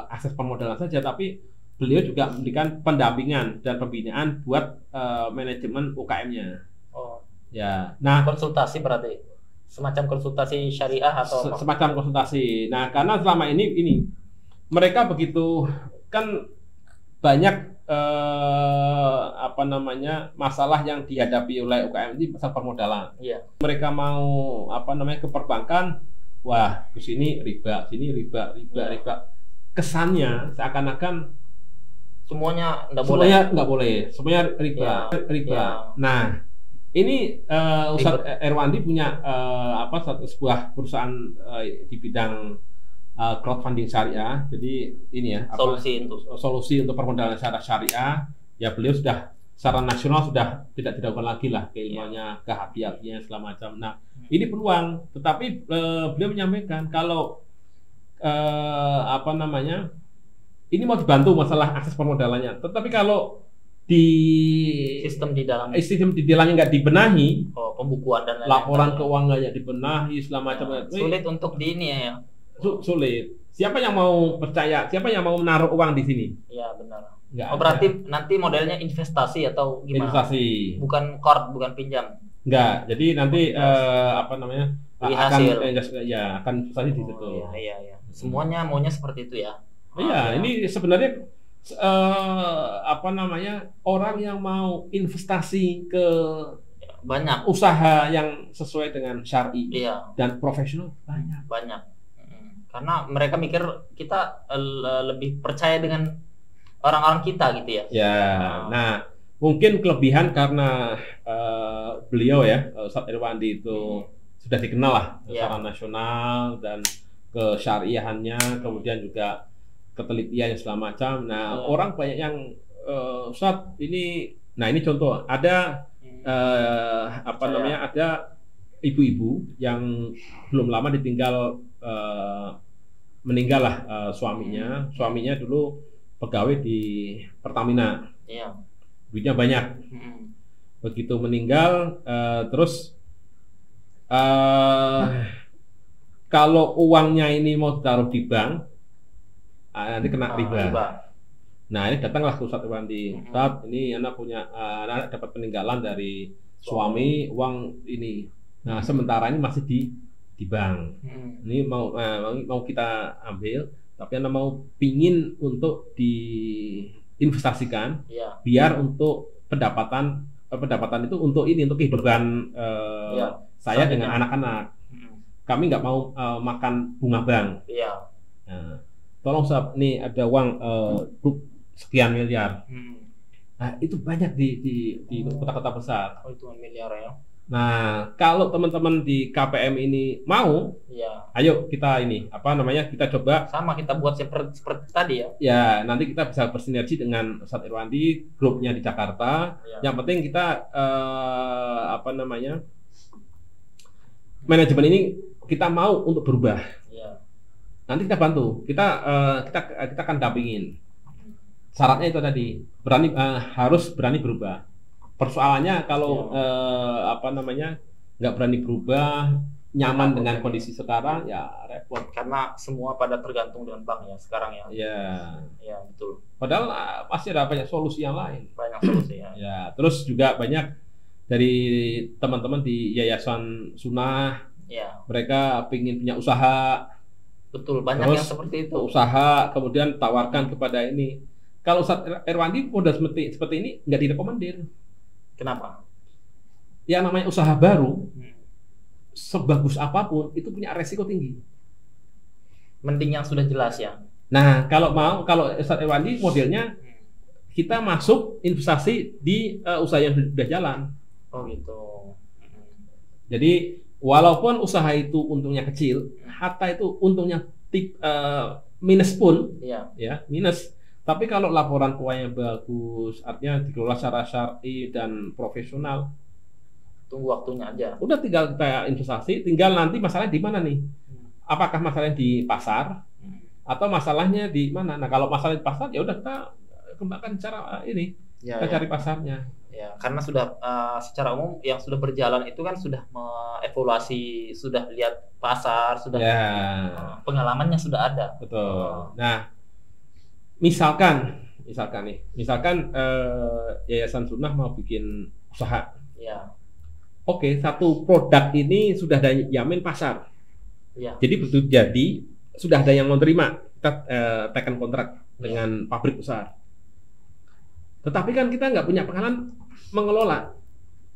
A: akses permodalan saja, tapi beliau juga memberikan pendampingan dan pembinaan buat manajemen UKM-nya.
B: Oh.
A: Ya, nah
B: Konsultasi berarti semacam konsultasi syariah atau apa?
A: semacam konsultasi. Nah, karena selama ini mereka begitu kan banyak apa namanya masalah yang dihadapi oleh UKM ini masalah permodalan.
B: Iya.
A: Mereka mau apa namanya ke perbankan, wah ke sini riba, riba. Kesannya seakan-akan
B: Semuanya enggak boleh.
A: semuanya nggak boleh, semuanya riba.
B: Ya.
A: Nah, ini Ustadz Erwandi punya sebuah perusahaan di bidang crowdfunding syariah. Jadi ini ya solusi untuk permodalan secara syariah. Ya beliau sudah secara nasional sudah tidak dilakukan lagi lah keilmuannya, kehati-hatinya segala macam. Nah, ini peluang. Tetapi beliau menyampaikan kalau apa namanya ini mau dibantu masalah akses permodalannya. Tetapi kalau
B: sistem di
A: dalamnya nggak dibenahi,
B: pembukuan dan
A: laporan keuangannya dibenahi segala macam,
B: sulit untuk di ini ya.
A: Sulit. Siapa yang mau percaya? Siapa yang mau menaruh uang di sini?
B: Iya benar.
A: Nggak
B: berarti nanti modelnya investasi atau gimana?
A: Investasi.
B: Bukan qard, bukan pinjam.
A: Enggak. Jadi nanti apa namanya? akan investasi di situ.
B: Iya. Semuanya maunya seperti itu ya.
A: Iya, ini sebenarnya apa namanya? Orang yang mau investasi ke
B: banyak
A: usaha yang sesuai dengan syar'i dan profesional
B: banyak. Karena mereka mikir kita lebih percaya dengan orang-orang kita gitu ya.
A: Ya, nah mungkin kelebihan karena beliau ya Ustadz Irwandi itu sudah dikenal lah secara nasional dan kesyariahannya, kemudian juga ketelitian segala macam. Nah orang banyak yang Ustadz ini, nah ini contoh ada apa namanya ada ibu-ibu yang belum lama ditinggal meninggal lah suaminya. Suaminya dulu pegawai di Pertamina.
B: Iya.
A: Duitnya banyak. Begitu meninggal, terus kalau uangnya ini mau ditaruh di bank, nanti kena riba. Nah ini datanglah ke Ustadz Irwandi. Ustadz, ini anak punya anak dapat peninggalan dari suami uang ini. Nah sementara ini masih di di bank. Ini mau kita ambil, tapi Anda mau pingin untuk diinvestasikan, biar untuk pendapatan itu untuk kehidupan saya dengan anak-anak. Kami nggak mau makan bunga bank. Nah, tolong Sob, nih ada uang sekian miliar. Nah, itu banyak di kota-kota besar.
B: Oh, itu miliar ya.
A: Nah, kalau teman-teman di KPM ini mau, ayo kita kita coba.
B: Sama kita buat seperti tadi ya.
A: Ya, nanti kita bisa bersinergi dengan Ustadz Irwandi, grupnya di Jakarta. Yang penting kita manajemen ini kita mau untuk berubah. Nanti kita bantu, kita akan dampingin. Syaratnya itu tadi, harus berani berubah. Persoalannya kalau nggak berani berubah, nyaman dengan kondisi sekarang, ya repot.
B: Karena semua pada tergantung dengan bank ya sekarang ya.
A: Ya,
B: betul.
A: Padahal pasti ada banyak solusi yang lain.
B: Banyak solusi ya.
A: Ya, terus juga banyak dari teman-teman di Yayasan Sunnah, mereka ingin punya usaha.
B: Betul, banyak
A: terus
B: yang seperti itu.
A: Usaha, kemudian tawarkan kepada ini. Kalau Ustadz Irwandi modal seperti ini nggak direkomendir.
B: Kenapa?
A: Ya namanya usaha baru, sebagus apapun itu punya resiko tinggi.
B: Mending yang sudah jelas ya.
A: Nah, kalau Ustadz Irwandi modelnya kita masuk investasi di usaha yang sudah jalan.
B: Oh gitu.
A: Jadi walaupun usaha itu untungnya kecil, hatta itu untungnya minus pun, minus. Tapi kalau laporan keuangannya bagus, artinya dikelola secara syar'i dan profesional,
B: tunggu waktunya aja.
A: Udah tinggal kita investasi, tinggal nanti masalahnya di mana nih? Apakah masalahnya di pasar atau masalahnya di mana? Nah, kalau masalah di pasar ya udah kita kembangkan cara ini, kita cari pasarnya.
B: Ya, karena sudah secara umum yang sudah berjalan itu kan sudah mengevaluasi, sudah lihat pasar, sudah pengalamannya sudah ada.
A: Betul. Nah, misalkan Yayasan Sunnah mau bikin usaha. Oke, satu produk ini sudah ada yamin pasar. Jadi sudah ada yang mau terima, kita tekan kontrak dengan pabrik besar. Tetapi kan kita nggak punya pengalaman mengelola,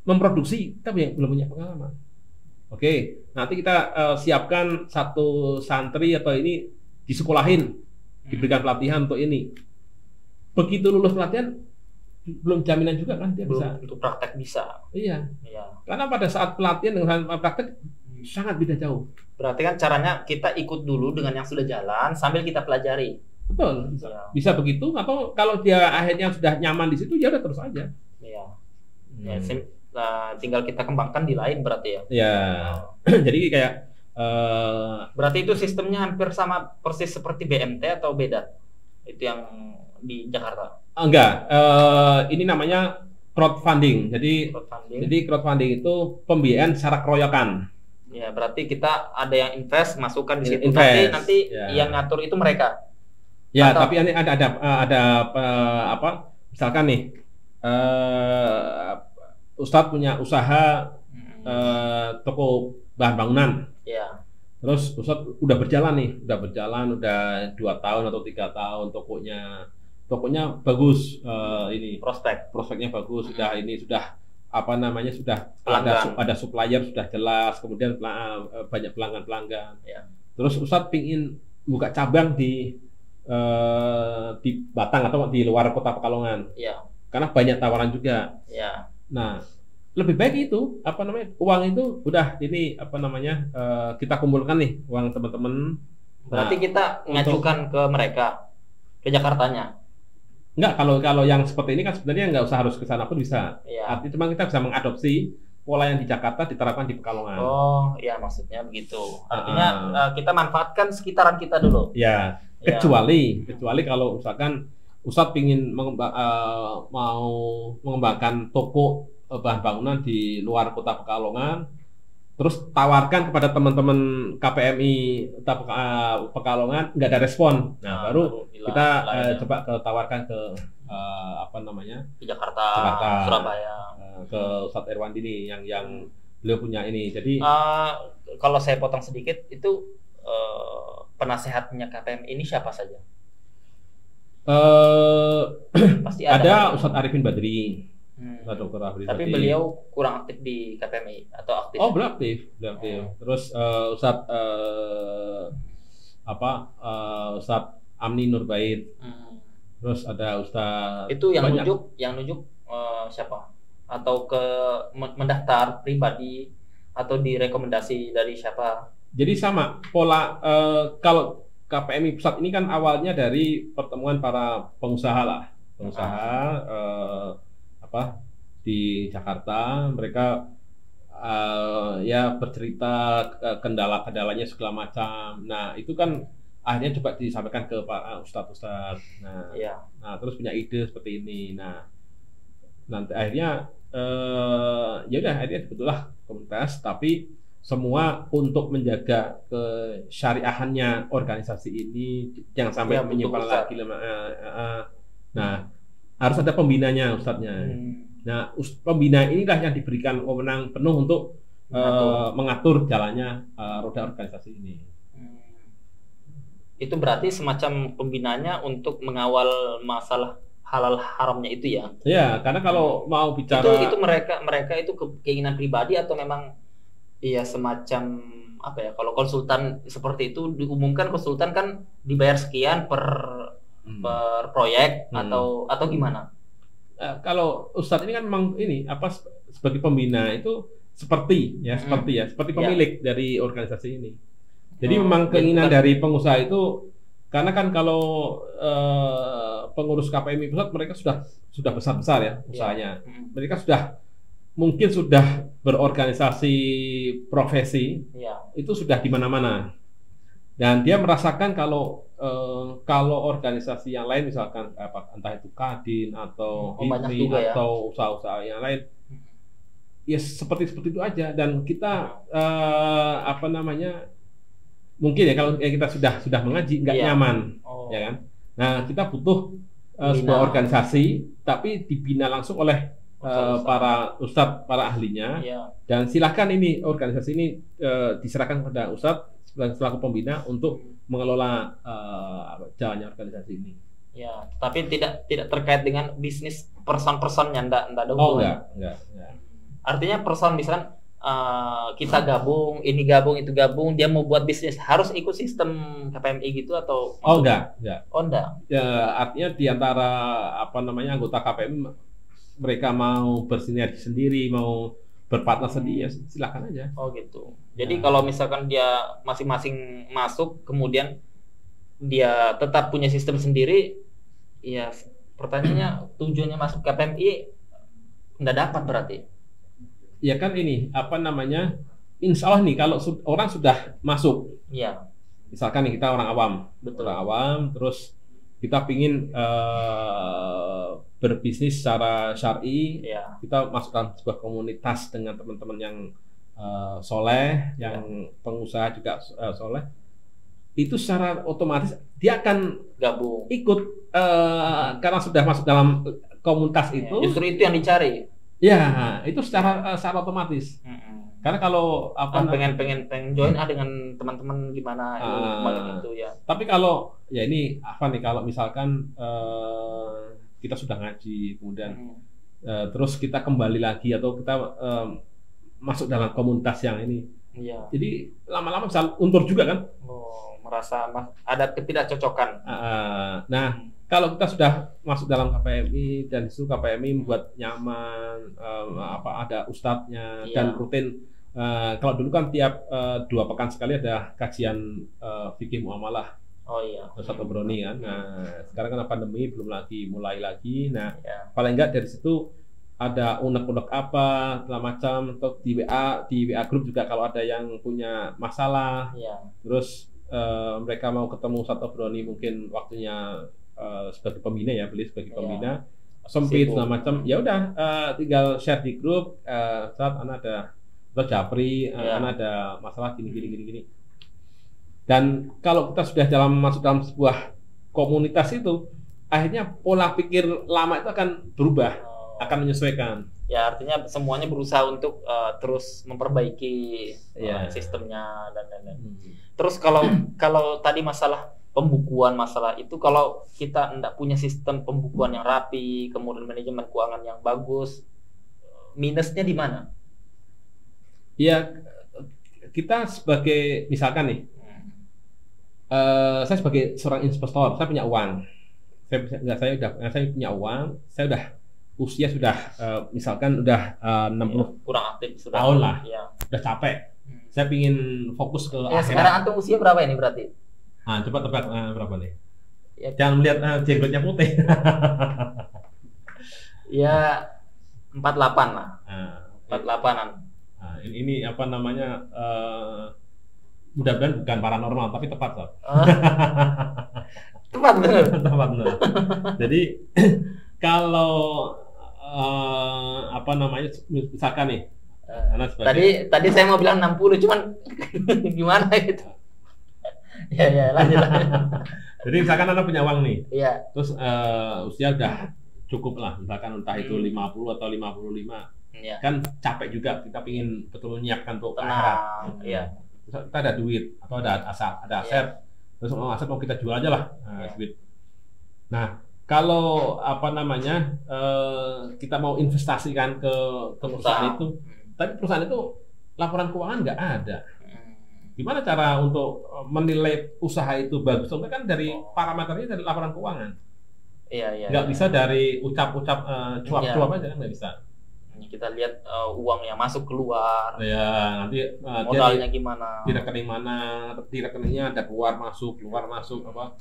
A: memproduksi, kita belum punya pengalaman. Oke, nanti kita siapkan satu santri atau ini disekolahin, diberikan pelatihan untuk ini. Begitu lulus pelatihan, belum jaminan juga kan dia bisa.
B: Untuk praktek bisa.
A: Iya. Karena pada saat pelatihan dengan praktek sangat beda jauh.
B: Berarti kan caranya kita ikut dulu dengan yang sudah jalan sambil kita pelajari.
A: Betul. Bisa begitu, atau kalau dia akhirnya sudah nyaman di situ, ya udah terus aja.
B: Tinggal kita kembangkan di lain berarti ya.
A: Jadi kayak
B: berarti itu sistemnya hampir sama persis seperti BMT atau beda? Itu yang di Jakarta?
A: Enggak, ini namanya crowdfunding. Jadi crowdfunding itu pembiayaan secara keroyokan.
B: Ya, berarti kita ada yang invest, masukkan di situ. Nanti yang ngatur itu mereka.
A: Ya, tapi ini ada misalkan nih, Ustadz punya usaha toko bahan bangunan. Terus Ustadz udah berjalan, udah 2 tahun atau 3 tahun tokonya bagus, ini prospeknya bagus, sudah ada supplier sudah jelas, kemudian banyak pelanggan. Terus Ustadz pingin buka cabang di Batang atau di luar kota Pekalongan. Karena banyak tawaran juga. Nah, lebih baik itu uang itu udah ini kita kumpulkan nih uang teman-teman.
B: Berarti kita ngajukan ke mereka, ke Jakartanya.
A: Enggak, kalau yang seperti ini kan sebenarnya nggak usah harus ke sana pun bisa. Artinya cuma kita bisa mengadopsi pola yang di Jakarta diterapkan di Pekalongan.
B: Oh, iya, maksudnya begitu. Artinya kita manfaatkan sekitaran kita dulu.
A: Kecuali kalau misalkan Ustadz ingin mau mengembangkan toko bahan bangunan di luar kota Pekalongan, terus tawarkan kepada teman-teman KPMI Pekalongan, nggak ada respon. Nah, baru kita coba tawarkan ke
B: di Jakarta, Surabaya,
A: ke Ustadz Irwandi nih yang beliau punya ini. Jadi
B: Kalau saya potong sedikit, itu penasehatnya KPM ini siapa saja? Pasti
A: ada
B: kan?
A: Ustadz Arifin Badri, Dr. Arifin
B: Tapi
A: Badri.
B: beliau kurang aktif di KPMI atau aktif?
A: Oh, beliau aktif. Terus Ustadz Ustadz Amni Nurbait. Terus ada Ustadz.
B: Itu yang nunjuk siapa? Atau mendaftar pribadi atau direkomendasi dari siapa?
A: Jadi sama pola kalau KPMI pusat ini kan awalnya dari pertemuan para pengusaha lah, di Jakarta. Mereka ya bercerita kendala-kendalanya segala macam. Nah itu kan akhirnya coba disampaikan ke para ustadz. Nah terus punya ide seperti ini. Nah nanti akhirnya ya udah akhirnya sebetulnya komunitas, tapi semua untuk menjaga kesyariahannya organisasi ini jangan sampai menyimpang lagi. Nah, harus ada pembinanya, ustadznya. Nah, pembina inilah yang diberikan wewenang penuh untuk mengatur jalannya roda organisasi ini.
B: Itu berarti semacam pembinanya untuk mengawal masalah halal haramnya itu ya?
A: Ya, karena kalau mau bicara
B: itu mereka itu keinginan pribadi atau memang iya semacam apa ya, kalau konsultan seperti itu diumumkan, konsultan kan dibayar sekian per proyek atau gimana?
A: Kalau Ustadz ini kan memang ini sebagai pembina itu seperti pemilik dari organisasi ini. Jadi memang keinginan dari pengusaha itu, karena kan kalau pengurus KPMI pusat mereka sudah besar-besar ya usahanya. Mereka mungkin sudah berorganisasi profesi, itu sudah di mana-mana. Dan dia merasakan kalau organisasi yang lain, misalkan entah itu Kadin atau IPRI atau usaha-usaha yang lain, ya seperti itu aja. Dan kita mungkin ya kalau kita sudah mengaji nggak nyaman, ya kan? Nah kita butuh sebuah organisasi, tapi dibina langsung oleh para ustadz, para ahlinya, dan silakan ini organisasi ini diserahkan kepada ustadz selaku pembina untuk mengelola jalannya organisasi ini.
B: Ya, tapi tidak terkait dengan bisnis person-personnya, enggak ada
A: hubungan. Enggak.
B: Artinya person misalkan kita gabung, ini gabung, itu gabung, dia mau buat bisnis harus ikut sistem KPMI gitu atau?
A: Enggak.
B: Oh, enggak.
A: Ya, artinya di antara anggota KPMI mereka mau bersinergi sendiri, mau berpartner sendiri, ya silakan aja.
B: Oh gitu. Jadi kalau misalkan dia masing-masing masuk, kemudian dia tetap punya sistem sendiri, ya pertanyaannya tujuannya masuk KPMI nggak dapat berarti?
A: Ya kan ini insya Allah nih kalau orang sudah masuk, misalkan nih kita orang awam, terus kita pingin berbisnis secara syar'i, kita masuk dalam sebuah komunitas dengan teman-teman yang soleh, yang pengusaha juga soleh, itu secara otomatis dia akan
B: gabung,
A: ikut karena sudah masuk dalam komunitas itu.
B: Justru itu yang dicari.
A: Ya, itu secara otomatis. Karena kalau
B: pengen join dengan teman-teman gimana itu ya.
A: Tapi kalau kalau misalkan kita sudah ngaji, kemudian terus kita kembali lagi atau kita masuk dalam komunitas yang ini, jadi lama-lama bisa untur juga kan?
B: Merasa ada ketidakcocokan.
A: Kalau kita sudah masuk dalam KPMI dan itu KPMI membuat nyaman, ada ustadznya dan rutin. Kalau dulu kan tiap 2 pekan sekali ada kajian fikih muamalah. Ustadz Obroni kan. Nah, sekarang kan pandemi belum mulai lagi. Nah, paling enggak dari situ ada unek-unek apa segala macam, atau di WA grup juga kalau ada yang punya masalah. Terus mereka mau ketemu Ustadz Obroni, mungkin waktunya sebagai pembina ya, beliau sebagai pembina sempit segala macam. Ya udah tinggal share di grup, saat ada Japri, ada masalah gini. Dan kalau kita sudah masuk dalam sebuah komunitas itu, akhirnya pola pikir lama itu akan berubah, akan menyesuaikan.
B: Ya artinya semuanya berusaha untuk terus memperbaiki
A: Iya.
B: sistemnya dan lain-lain. Terus kalau kalau tadi masalah pembukuan masalah itu, kalau kita tidak punya sistem pembukuan yang rapi, kemudian manajemen keuangan yang bagus, minusnya di mana?
A: Ya, kita sebagai misalkan nih, saya sebagai seorang investor, saya punya uang. Saya punya uang, saya udah usia sudah misalkan udah 60
B: Kurang aktif sudah.
A: tahun lah,
B: Ya.
A: udah capek. Saya pingin fokus ke
B: Ya, sekarang
A: akhirat.
B: antum usia berapa ini berarti?
A: Nah, coba tebak berapa nih?
B: Ya,
A: Jangan melihat jenggotnya putih.
B: ya 48 lah.
A: Nah,
B: 48-an.
A: nah, ini apa namanya? Mudah-mudahan bukan paranormal, tapi tepat Sob.
B: Tepat bener.
A: Tepat benar. Jadi kalau apa namanya? Misalkan nih, Anak sebagai
B: Tadi saya mau bilang 60, cuman gimana gitu. Ya, lanjut.
A: jadi misalkan Anda punya uang nih,
B: Iya.
A: terus usia udah cukup lah, misalkan entah itu 50 atau 55,
B: Iya.
A: kan capek juga, kita pingin betul menyiapkan untuk akhirat.
B: Tenang. Iya.
A: Terus kita ada duit atau ada aset, terus aset mau kita jual aja lah, duit. Nah, kalau apa namanya kita mau investasikan ke perusahaan itu, tapi perusahaan itu laporan keuangan nggak ada. Gimana cara untuk menilai usaha itu bagus? Soalnya kan dari parameternya dari laporan keuangan.
B: Iya.
A: Nggak bisa dari ucap-ucap cuap-cuap aja, kan nggak bisa.
B: Kita lihat uang yang masuk keluar.
A: Ya, nanti
B: modalnya gimana?
A: Di rekening mana? Di rekeningnya ada keluar masuk apa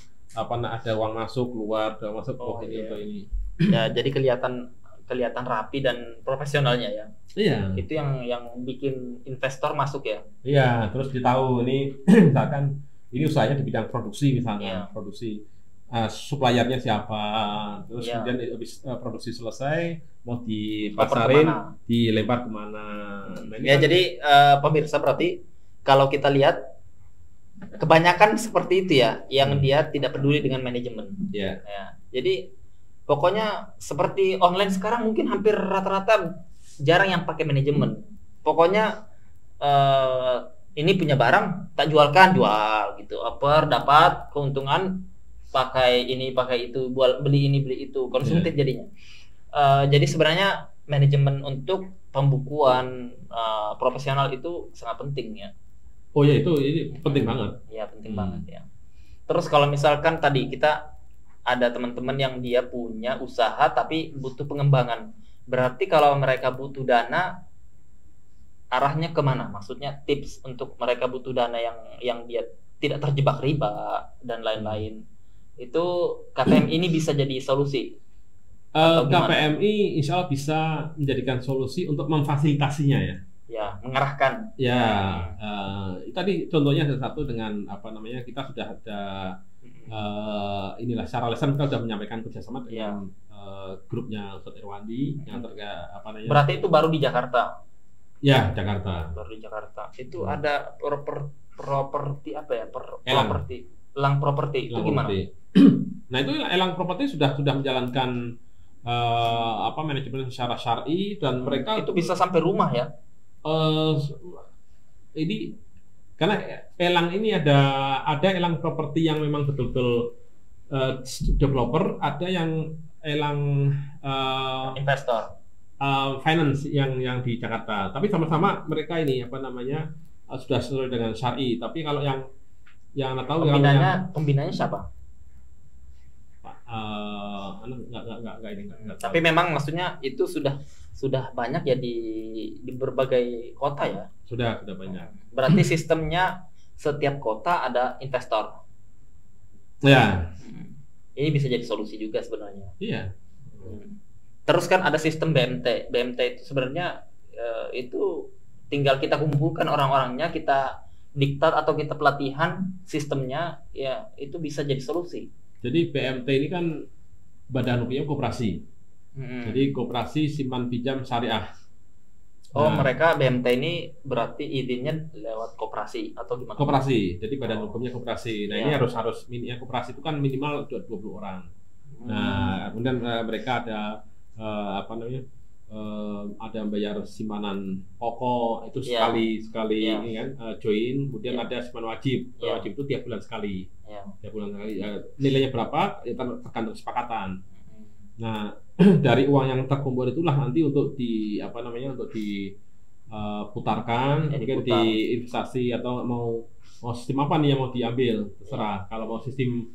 A: ada uang masuk keluar masuk ini untuk ini.
B: Ya, jadi kelihatan rapi dan profesionalnya ya.
A: Iya.
B: Itu yang bikin investor masuk ya.
A: Iya, terus ditahu ini misalkan ini usahanya di bidang produksi misalnya, produksi suppliernya siapa, terus kemudian habis produksi selesai mau dipasarin, dilempar kemana. Nah,
B: ya kan, jadi pemirsa berarti kalau kita lihat kebanyakan seperti itu ya, yang dia tidak peduli dengan manajemen.
A: Ya.
B: Jadi pokoknya seperti online sekarang mungkin hampir rata-rata jarang yang pakai manajemen. Pokoknya ini punya barang tak jualkan, jual gitu. Dapat keuntungan, pakai ini pakai itu, beli ini beli itu, konsumtif jadinya. Jadi sebenarnya manajemen untuk pembukuan profesional itu sangat penting ya.
A: Oh ya, ini penting banget.
B: Ya, penting banget ya. Terus kalau misalkan tadi kita ada teman-teman yang dia punya usaha tapi butuh pengembangan. Berarti kalau mereka butuh dana, arahnya kemana? Maksudnya tips untuk mereka butuh dana yang dia tidak terjebak riba dan lain-lain. Itu KPM ini bisa jadi solusi.
A: KPMI insya Allah bisa menjadikan solusi untuk memfasilitasinya ya.
B: Ya, mengarahkan.
A: Ya, tadi contohnya satu dengan apa namanya, kita sudah ada inilah secara lisan kita sudah menyampaikan kerjasama dengan grupnya Ustadz Irwandi yang terkait apa namanya.
B: Berarti itu baru di Jakarta.
A: Ya, Jakarta.
B: Baru di Jakarta. Itu ada properti apa ya? Elang properti itu gimana?
A: Nah, itu elang properti sudah menjalankan manajemen secara syar'i dan mereka
B: itu bisa sampai rumah ya.
A: Ini karena elang ini ada elang properti yang memang betul-betul developer, ada yang elang
B: investor
A: finance yang di Jakarta. Tapi sama-sama mereka ini apa namanya sudah sesuai dengan syar'i. Tapi kalau yang tahu
B: pembinanya siapa?
A: Enggak.
B: Tapi memang maksudnya itu sudah banyak ya di berbagai kota ya.
A: Sudah banyak.
B: Berarti sistemnya setiap kota ada investor.
A: Ya.
B: Ini bisa jadi solusi juga sebenarnya.
A: Iya.
B: Terus kan ada sistem BMT. BMT itu sebenarnya itu tinggal kita kumpulkan orang-orangnya, kita diktat atau kita pelatihan sistemnya, ya itu bisa jadi solusi.
A: Jadi BMT ini kan badan hukumnya koperasi. Jadi koperasi simpan pinjam syariah.
B: Mereka BMT ini berarti izinnya lewat koperasi atau gimana?
A: Koperasi. Jadi badan hukumnya koperasi. Nah, ini harus koperasi itu kan minimal 20 orang. Nah, kemudian mereka ada ada yang bayar simpanan pokok itu
B: Iya.
A: sekali
B: Iya.
A: ini kan join, kemudian
B: Iya.
A: ada simpanan wajib.
B: Iya.
A: Wajib itu tiap bulan sekali.
B: Ya.
A: Tiap bulan sekali. Nilainya berapa? Ya tergantung kesepakatan.
B: Hmm.
A: Nah, dari uang yang terkumpul itulah nanti untuk di apa namanya untuk diputarkan,
B: Ya,
A: mungkin
B: diputar.
A: diinvestasi atau mau sistem apa nih yang mau diambil, terserah. Kalau mau sistem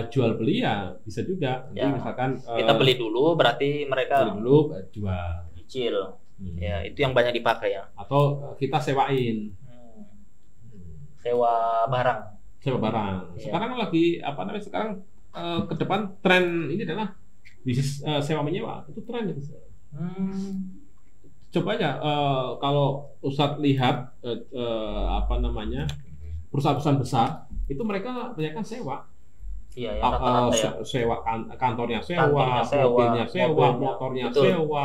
A: jual beli ya bisa juga. Nanti
B: Ya.
A: misalkan
B: Kita beli dulu, berarti
A: beli
B: mereka
A: dulu jual.
B: cicil.
A: Hmm.
B: Ya, itu yang banyak dipakai ya.
A: Atau kita sewain,
B: Sewa barang.
A: sewa barang.
B: Iya.
A: Sekarang lagi apa namanya? Sekarang ke depan tren ini adalah bisnis sewa menyewa. Itu tren itu. Coba aja kalau Ustadz lihat apa namanya perusahaan-perusahaan besar itu mereka kebanyakan sewa.
B: Iya, ya, rata-rata ya.
A: Sewa kantornya sewa,
B: Kantornya sewa,
A: mobilnya sewa,
B: mobilnya.
A: motornya
B: Betul.
A: sewa.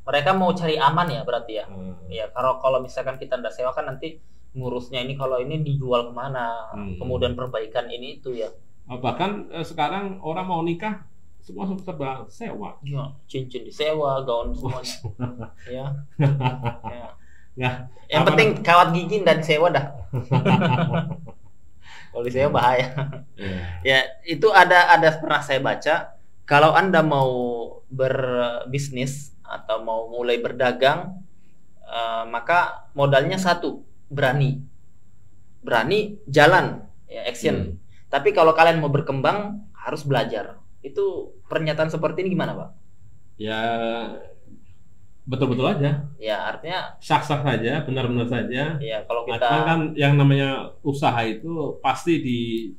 B: Mereka mau cari aman ya berarti ya.
A: Hmm.
B: Ya, kalau misalkan kita nggak sewa kan nanti ngurusnya ini kalau ini dijual kemana, kemudian perbaikan ini itu ya.
A: Bahkan sekarang orang mau nikah semua serba sewa.
B: Ya, cincin disewa, gaun semuanya. Ya. Ya.
A: Nah,
B: Yang
A: apa-
B: penting kawat gigi dan disewa dah. Kalau disewa bahaya.
A: Iya.
B: Ya, itu ada pernah saya baca, kalau Anda mau berbisnis atau mau mulai berdagang, maka modalnya satu, berani jalan, ya, action. Tapi kalau kalian mau berkembang harus belajar. Itu pernyataan seperti ini gimana, Pak?
A: Ya betul-betul aja,
B: Ya, artinya
A: sah-sah saja, benar-benar saja.
B: ya kalau
A: Nah,
B: kita
A: cuman kan yang namanya usaha itu pasti di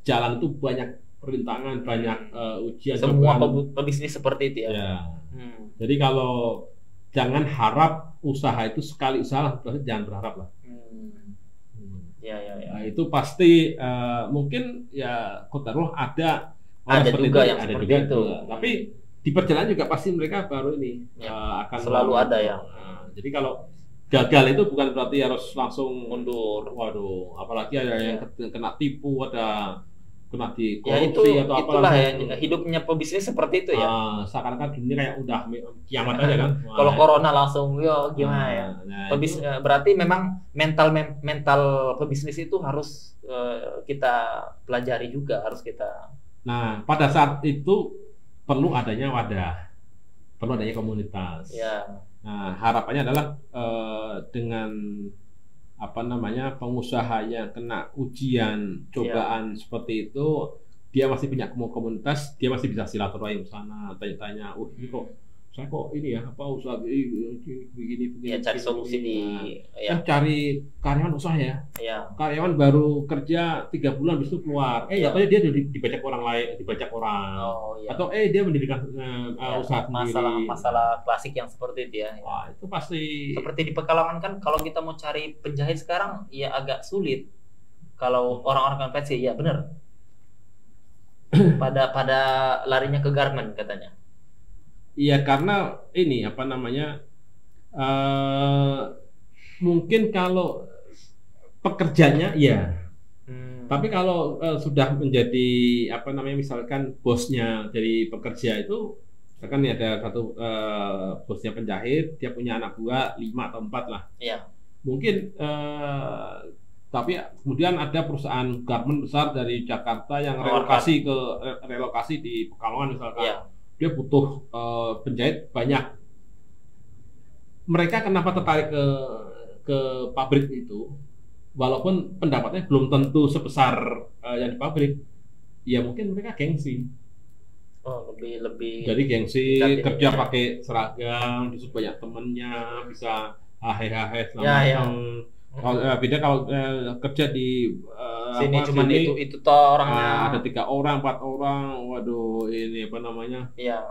A: jalan itu banyak perintangan, banyak ujian,
B: semua
A: cobaan.
B: pebisnis seperti itu ya.
A: Ya.
B: Hmm.
A: Jadi kalau jangan harap usaha itu sekali usaha, berarti jangan berharap lah.
B: Ya, ya, ya.
A: Nah, itu pasti mungkin ya qadarullah ada orang
B: Ada
A: seperti
B: juga
A: itu,
B: yang
A: ada
B: seperti
A: juga
B: itu.
A: Tapi di perjalanan juga pasti mereka baru ini
B: Ya,
A: akan
B: selalu ada ya.
A: Jadi kalau gagal itu bukan berarti harus langsung
B: Mundur.
A: waduh, apalagi ada yang kena tipu, ada kena di
B: Ya, itu
A: korupsi atau apa
B: itulah ya,
A: langsung,
B: hidupnya pebisnis seperti itu ya.
A: seakan-akan dunia kayak udah kiamat aja kan.
B: Kalau corona langsung yo gimana ya.
A: Nah,
B: Berarti memang mental pebisnis itu harus kita pelajari juga, harus kita.
A: nah, pada saat itu perlu adanya wadah, perlu adanya komunitas.
B: Ya.
A: Nah, harapannya adalah dengan apa namanya pengusaha yang kena ujian, cobaan seperti itu, dia masih punya komunitas, dia masih bisa silaturahim sana, tanya-tanya, ini kok saya kok ini ya apa usaha begini
B: Ya, cari solusi di ya.
A: cari karyawan usaha ya.
B: Ya.
A: Karyawan baru kerja 3 bulan habis itu keluar.
B: Ya.
A: Katanya dia dibajak orang lain, dibajak orang.
B: Oh, ya.
A: Atau dia mendirikan
B: Ya,
A: usaha sendiri.
B: masalah klasik yang seperti itu ya.
A: Wah, itu pasti
B: Seperti di Pekalongan kan kalau kita mau cari penjahit sekarang ya agak sulit. Kalau orang-orang kan fancy ya benar. pada larinya ke garment katanya.
A: iya karena ini apa namanya mungkin kalau pekerjanya ya, tapi kalau sudah menjadi apa namanya misalkan bosnya dari pekerja itu, misalkan ada satu bosnya penjahit, dia punya anak buah 5 atau 4 lah.
B: Iya.
A: Mungkin tapi kemudian ada perusahaan garment besar dari Jakarta yang relokasi di Pekalongan misalkan.
B: Iya.
A: Dia butuh penjahit banyak. Mereka kenapa tertarik ke pabrik itu? Walaupun pendapatnya belum tentu sebesar yang di pabrik, ya mungkin mereka gengsi.
B: Oh, lebih.
A: Jadi gengsi
B: Tingkat
A: kerja
B: ini, ya.
A: pakai seragam, justru banyak temennya, bisa hahe
B: Ya,
A: selamat
B: ya.
A: datang. Beda kalau kerja di
B: Sini
A: apa,
B: cuma
A: sini,
B: itu toh orangnya.
A: ada 3 orang, 4 orang, waduh ini apa namanya?
B: Iya.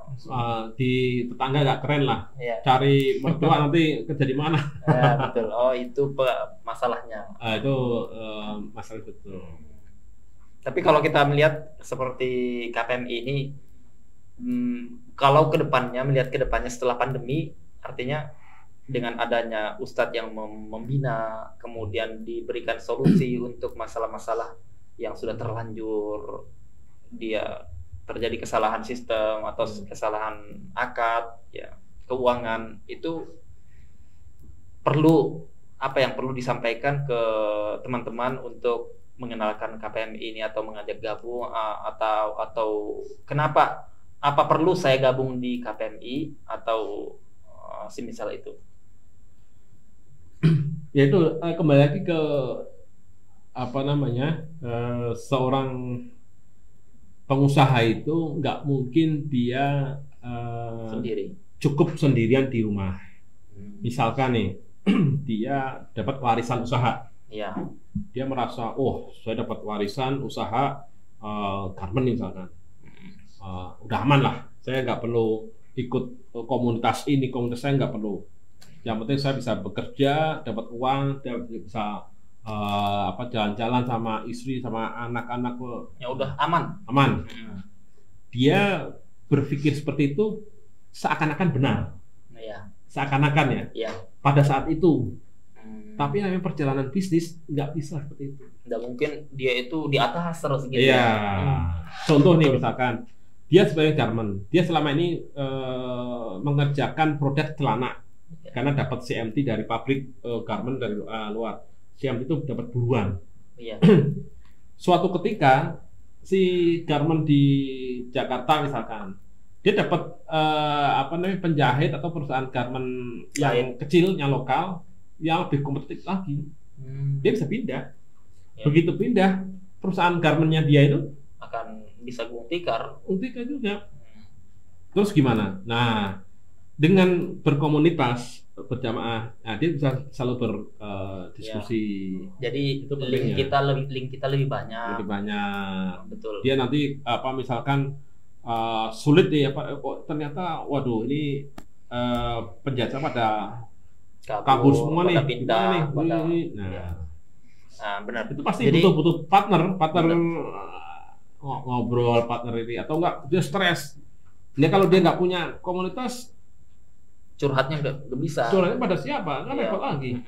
A: Di tetangga nggak keren lah.
B: Iya.
A: Cari mertua nanti kerja di mana?
B: Ya, betul. Oh, itu masalahnya.
A: Itu masalah betul.
B: Tapi kalau kita melihat seperti KPMI ini, kalau melihat ke depannya setelah pandemi, artinya dengan adanya Ustadz yang membina, kemudian diberikan solusi untuk masalah-masalah yang sudah terlanjur dia terjadi kesalahan sistem atau kesalahan akad, ya keuangan, itu perlu apa yang perlu disampaikan ke teman-teman untuk mengenalkan KPMI ini atau mengajak gabung, atau kenapa, apa perlu saya gabung di KPMI atau semisal itu?
A: Ya itu kembali lagi ke apa namanya, seorang pengusaha itu nggak mungkin dia
B: Sendiri.
A: cukup sendirian di rumah. Misalkan nih dia dapat warisan usaha,
B: Ya.
A: dia merasa oh saya dapat warisan usaha garment misalkan, udah aman lah, saya nggak perlu ikut komunitas ini, komunitas saya nggak perlu. Yang penting saya bisa bekerja, dapat uang, bisa jalan-jalan sama istri sama anak-anak,
B: Ya udah aman.
A: aman. Dia berpikir seperti itu seakan-akan benar,
B: Ya.
A: seakan-akan ya
B: Ya.
A: pada saat itu. Tapi namanya perjalanan bisnis nggak bisa seperti itu.
B: Nggak mungkin dia itu di atas terus gitu.
A: Iya. Contoh nih
B: Betul.
A: misalkan dia sebagai garment, dia selama ini mengerjakan produk celana karena dapat CMT dari pabrik garment dari luar. CMT itu dapat buruan.
B: Iya.
A: Suatu ketika si garment di Jakarta misalkan, dia dapat penjahit atau perusahaan garment yang kecil, yang lokal, yang lebih kompetitif lagi. Dia bisa pindah.
B: Ya.
A: Begitu pindah, perusahaan garmentnya dia itu
B: Akan bisa gulung tikar.
A: juga. Terus gimana? Nah, dengan berkomunitas berjamaah, nah dia bisa selalu berdiskusi.
B: Jadi
A: Itu pentingnya.
B: link kita lebih banyak.
A: Lebih banyak.
B: Betul.
A: Dia nanti misalkan sulit nih kok ternyata waduh ini penjajah pada kabur semua nih.
B: pada pindah,
A: Gimana nih?
B: pada-
A: Nah,
B: ya. Nah, benar.
A: itu pasti
B: Jadi-
A: butuh partner
B: Benar.
A: ngobrol, partner ini, atau enggak dia stres. Dia kalau dia nggak punya komunitas,
B: Curhatnya nggak bisa.
A: curhatnya pada siapa? Kan
B: Iya.
A: repot lagi.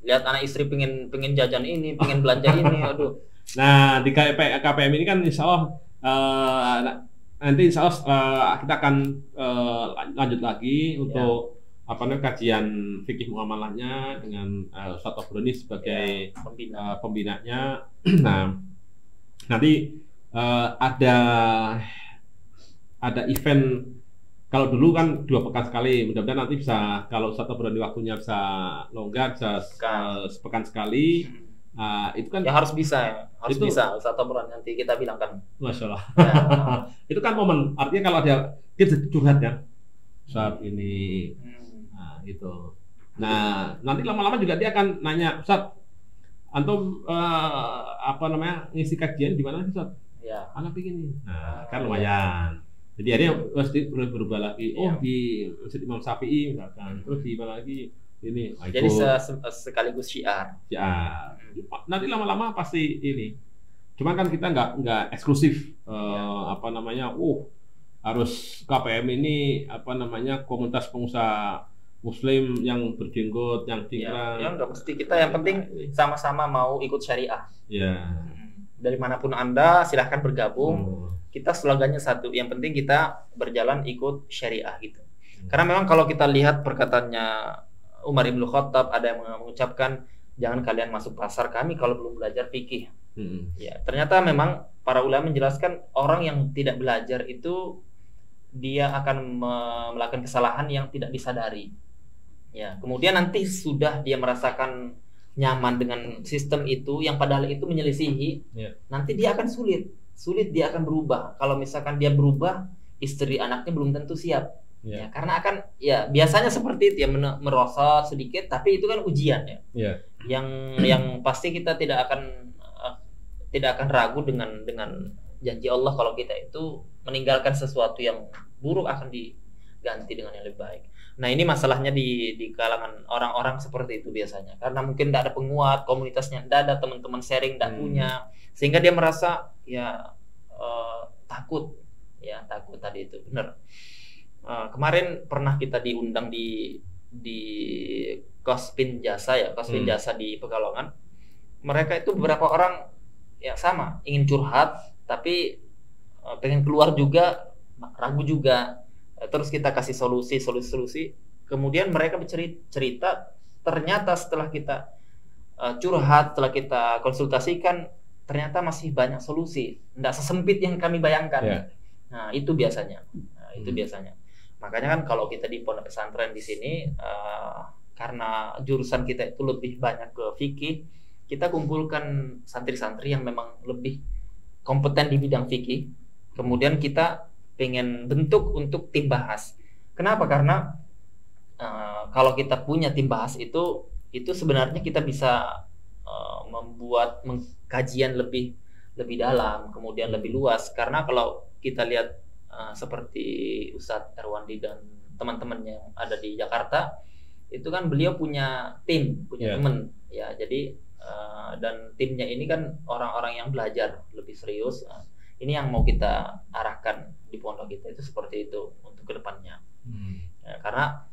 B: Lihat anak istri pengen jajan ini, pengen belanja ini, aduh.
A: Nah, di KPM ini kan insya Allah nanti insya Allah kita akan lanjut lagi untuk kajian fikih muamalahnya dengan Ustadz Tobroni sebagai pembinanya. Nah, nanti ada event. Kalau dulu kan 2 pekan sekali, mudah-mudahan nanti bisa, kalau Ustadz Tobroni waktunya bisa longgar, bisa sepekan sekali. Itu kan
B: Ya harus bisa ya. Harus
A: Itu-
B: bisa. Ustaz Tobroni nanti kita bilangkan.
A: Masya Allah.
B: Ya.
A: Itu kan momen, artinya kalau dia bisa curhat kan saat ini. Nah, gitu. Nah, nanti lama-lama juga dia akan nanya, Ustaz, antum ngisi kajian di mana sih, Ustaz?
B: Ya.
A: Anak pingin nih. Nah, kan lumayan. Jadi akhirnya pasti berubah lagi. Oh,
B: Iya.
A: di Masjid Imam Syafi'i misalkan. Terus di mana lagi? Ini.
B: Jadi sekaligus syiar.
A: ya. Nanti lama-lama pasti ini. Cuman kan kita nggak eksklusif harus KPM ini komunitas pengusaha Muslim yang berjenggot, yang cingkrang.
B: Ya nggak mesti kita, yang penting sama-sama mau ikut syariah.
A: Ya.
B: Dari manapun Anda silahkan bergabung.
A: Hmm.
B: Kita slogannya satu, yang penting kita berjalan ikut syariah gitu. Karena memang kalau kita lihat perkataannya Umar Ibn Khattab, ada yang mengucapkan jangan kalian masuk pasar kami kalau belum belajar fikih. Ya, ternyata memang para ulama menjelaskan orang yang tidak belajar itu dia akan melakukan kesalahan yang tidak disadari. Ya, kemudian nanti sudah dia merasakan nyaman dengan sistem itu yang padahal itu menyelisihi, nanti dia akan sulit dia akan berubah. Kalau misalkan dia berubah, istri anaknya belum tentu siap. Ya, karena akan biasanya seperti itu ya, merosot sedikit, tapi itu kan ujian ya. Yang pasti kita tidak akan ragu dengan janji Allah kalau kita itu meninggalkan sesuatu yang buruk akan diganti dengan yang lebih baik. Nah, ini masalahnya di kalangan orang-orang seperti itu biasanya, karena mungkin tidak ada penguat, komunitasnya tidak ada, teman-teman sharing tidak punya, sehingga dia merasa takut tadi itu benar. Kemarin pernah kita diundang di Kospin Jasa Jasa di Pekalongan. Mereka itu beberapa orang ya sama ingin curhat, tapi pengen keluar juga, ragu juga. Terus kita kasih solusi, kemudian mereka bercerita, ternyata setelah kita curhat, setelah kita konsultasikan, ternyata masih banyak solusi, tidak sesempit yang kami bayangkan.
A: Yeah.
B: Nah, itu biasanya. Makanya kan kalau kita di pondok pesantren di sini, karena jurusan kita itu lebih banyak ke fikih, kita kumpulkan santri-santri yang memang lebih kompeten di bidang fikih. Kemudian kita pengen bentuk untuk tim bahas. Kenapa? Karena kalau kita punya tim bahas itu sebenarnya kita bisa membuat kajian lebih dalam, kemudian lebih luas. Karena kalau kita lihat seperti Ustadz Erwandi dan teman-teman yang ada di Jakarta, itu kan beliau punya tim, punya teman, ya. Jadi dan timnya ini kan orang-orang yang belajar lebih serius. Ini yang mau kita arahkan di pondok kita itu seperti itu untuk kedepannya. Ya, karena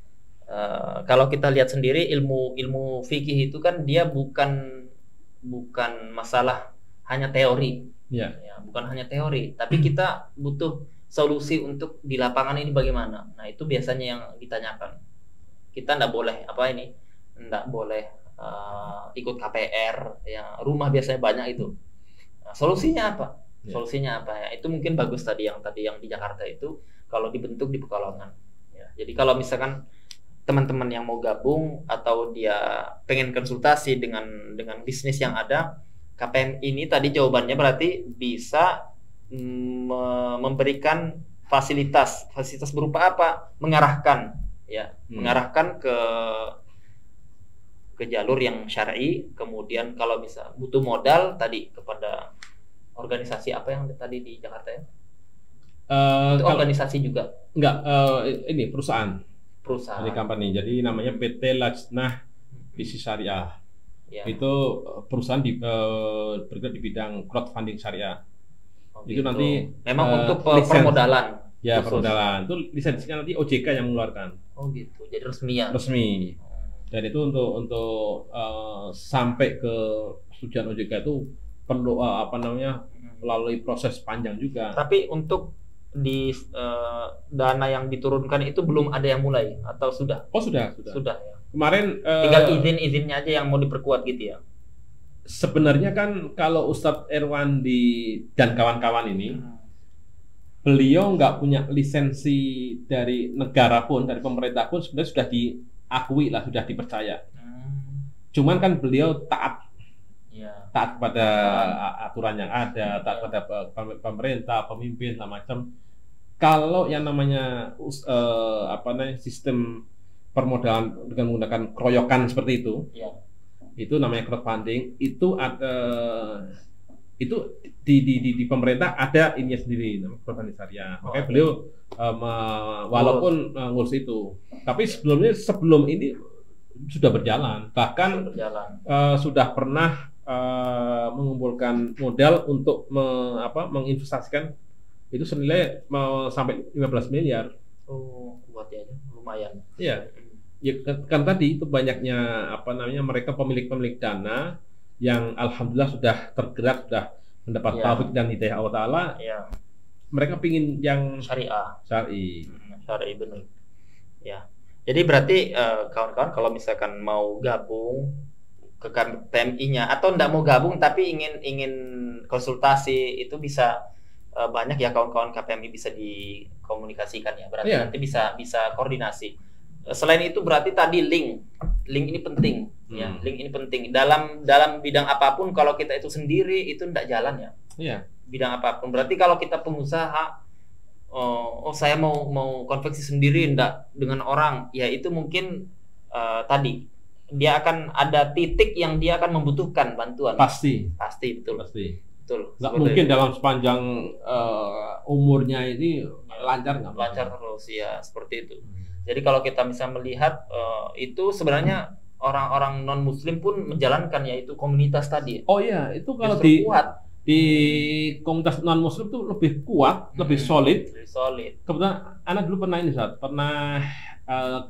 B: kalau kita lihat sendiri ilmu fikih itu kan dia bukan masalah hanya teori, ya, bukan hanya teori, tapi kita butuh solusi untuk di lapangan ini bagaimana. Nah, itu biasanya yang ditanyakan. Kita nggak boleh ikut KPR, ya, rumah biasanya banyak itu. Nah, solusinya apa? Solusinya apa ya? Itu mungkin bagus tadi yang di Jakarta itu kalau dibentuk di Pekalongan. Ya, jadi kalau misalkan teman-teman yang mau gabung atau dia pengen konsultasi dengan bisnis yang ada, KPM ini tadi jawabannya berarti bisa memberikan fasilitas berupa apa? Mengarahkan, ya, mengarahkan ke jalur yang syar'i. Kemudian kalau bisa butuh modal tadi kepada organisasi apa yang tadi di Jakarta ya? Itu organisasi juga?
A: Enggak, ini perusahaan dari company. Jadi namanya PT Lajnah Bisnis Syariah. Ya. Itu perusahaan bergerak di bidang crowdfunding syariah. Itu nanti
B: memang untuk permodalan.
A: Ya, permodalan. Itu lisensinya nanti OJK yang mengeluarkan.
B: Oh gitu. Jadi resmi ya.
A: Resmi. Dan itu untuk sampai ke persetujuan OJK itu perlu melalui proses panjang juga.
B: Tapi untuk di dana yang diturunkan itu belum ada yang mulai atau sudah?
A: Oh, sudah ya. Kemarin
B: tinggal izinnya aja yang mau diperkuat gitu ya.
A: Sebenarnya kan kalau Ustadz Erwandi dan kawan-kawan ini, beliau nggak punya lisensi dari negara pun, dari pemerintah pun sebenarnya sudah diakui lah, sudah dipercaya. Cuman kan beliau taat pada aturan yang ada, taat pada pemerintah, pemimpin, segala macam. Kalau yang namanya sistem permodalan dengan menggunakan keroyokan seperti itu, itu namanya crowdfunding. Itu di pemerintah ada ininya sendiri, namanya crowdfunding syariah. Makanya beliau walaupun ngurus itu, tapi sebelum ini sudah berjalan, bahkan sudah pernah mengumpulkan modal untuk menginvestasikan itu senilai sampai 15 miliar.
B: Oh, buat ya, lumayan.
A: Iya. Ya, kan tadi itu banyaknya mereka pemilik dana yang alhamdulillah sudah tergerak, sudah mendapat taufik dan hidayah Allah Ta'ala. Mereka pingin yang syar'i
B: benar. Ya. Jadi berarti kawan-kawan kalau misalkan mau gabung ke PMI-nya atau enggak mau gabung tapi ingin konsultasi, itu bisa banyak ya kawan-kawan KPMI bisa dikomunikasikan ya. Berarti nanti bisa koordinasi. Selain itu berarti tadi link ini penting ya. Link ini penting dalam bidang apapun. Kalau kita itu sendiri itu enggak jalan ya. Bidang apapun. Berarti kalau kita pengusaha, saya mau konveksi sendiri enggak dengan orang, ya itu mungkin tadi dia akan ada titik yang dia akan membutuhkan bantuan.
A: Pasti betul. Nggak mungkin dalam sepanjang umurnya ini lancar
B: terus ya, seperti itu. Jadi kalau kita bisa melihat itu sebenarnya orang-orang non Muslim pun menjalankan, yaitu komunitas tadi.
A: Oh iya, itu kalau di komunitas non Muslim itu lebih kuat, lebih solid. Kebetulan anak dulu pernah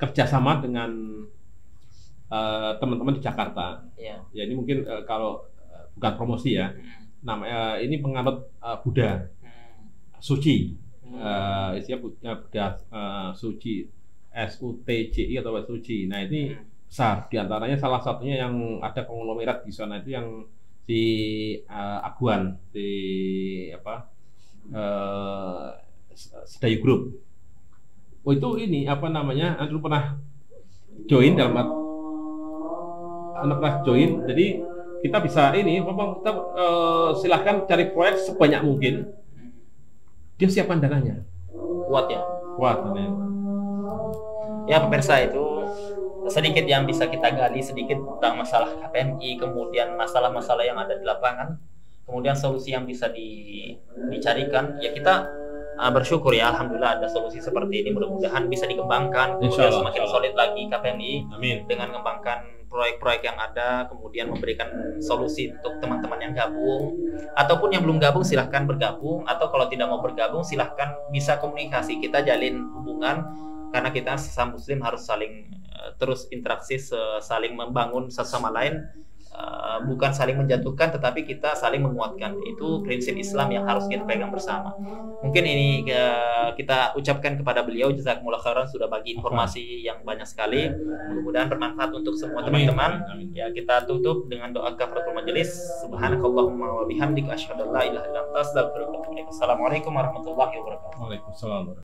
A: kerjasama dengan teman-teman di Jakarta. Ya ini mungkin kalau bukan promosi ya, namanya ini penganut Buddha. suci. Isinya bedah suci, SUTCI atau suci. Nah ini besar. Di antaranya salah satunya yang ada konglomerat di sana itu yang si Aguan, di apa, Sedayu Group. Oh itu ini apa namanya? Anda pernah join dalam Anda pernah join. Jadi kita bisa ini, kita silahkan cari proyek sebanyak mungkin. Dia siapkan dananya.
B: Kuat ya.
A: Kuat dananya.
B: Ya pemirsa, itu sedikit yang bisa kita gali sedikit tentang masalah KPMI, kemudian masalah-masalah yang ada di lapangan, kemudian solusi yang bisa dicarikan. Ya kita bersyukur ya, alhamdulillah ada solusi seperti ini. Mudah-mudahan bisa dikembangkan, kemudian semakin solid lagi KPMI.
A: Amin.
B: Dengan mengembangkan proyek-proyek yang ada, kemudian memberikan solusi untuk teman-teman yang gabung, ataupun yang belum gabung silahkan bergabung, atau kalau tidak mau bergabung silahkan bisa komunikasi, kita jalin hubungan, karena kita sesama muslim harus saling terus interaksi, saling membangun satu sama lain, bukan saling menjatuhkan tetapi kita saling menguatkan. Itu prinsip Islam yang harus kita pegang bersama. Mungkin ini kita ucapkan kepada beliau jazakumullah khairan sudah bagi informasi yang banyak sekali, mudah-mudahan bermanfaat untuk semua teman-teman. Ya kita tutup dengan doa kafaratul majelis. Subhanakallahumma wa bihamdika asyhadu an la ilaha illa anta astaghfiruka wa atubu ilaik. Assalamualaikum warahmatullahi wabarakatuh.
A: Waalaikumsalam.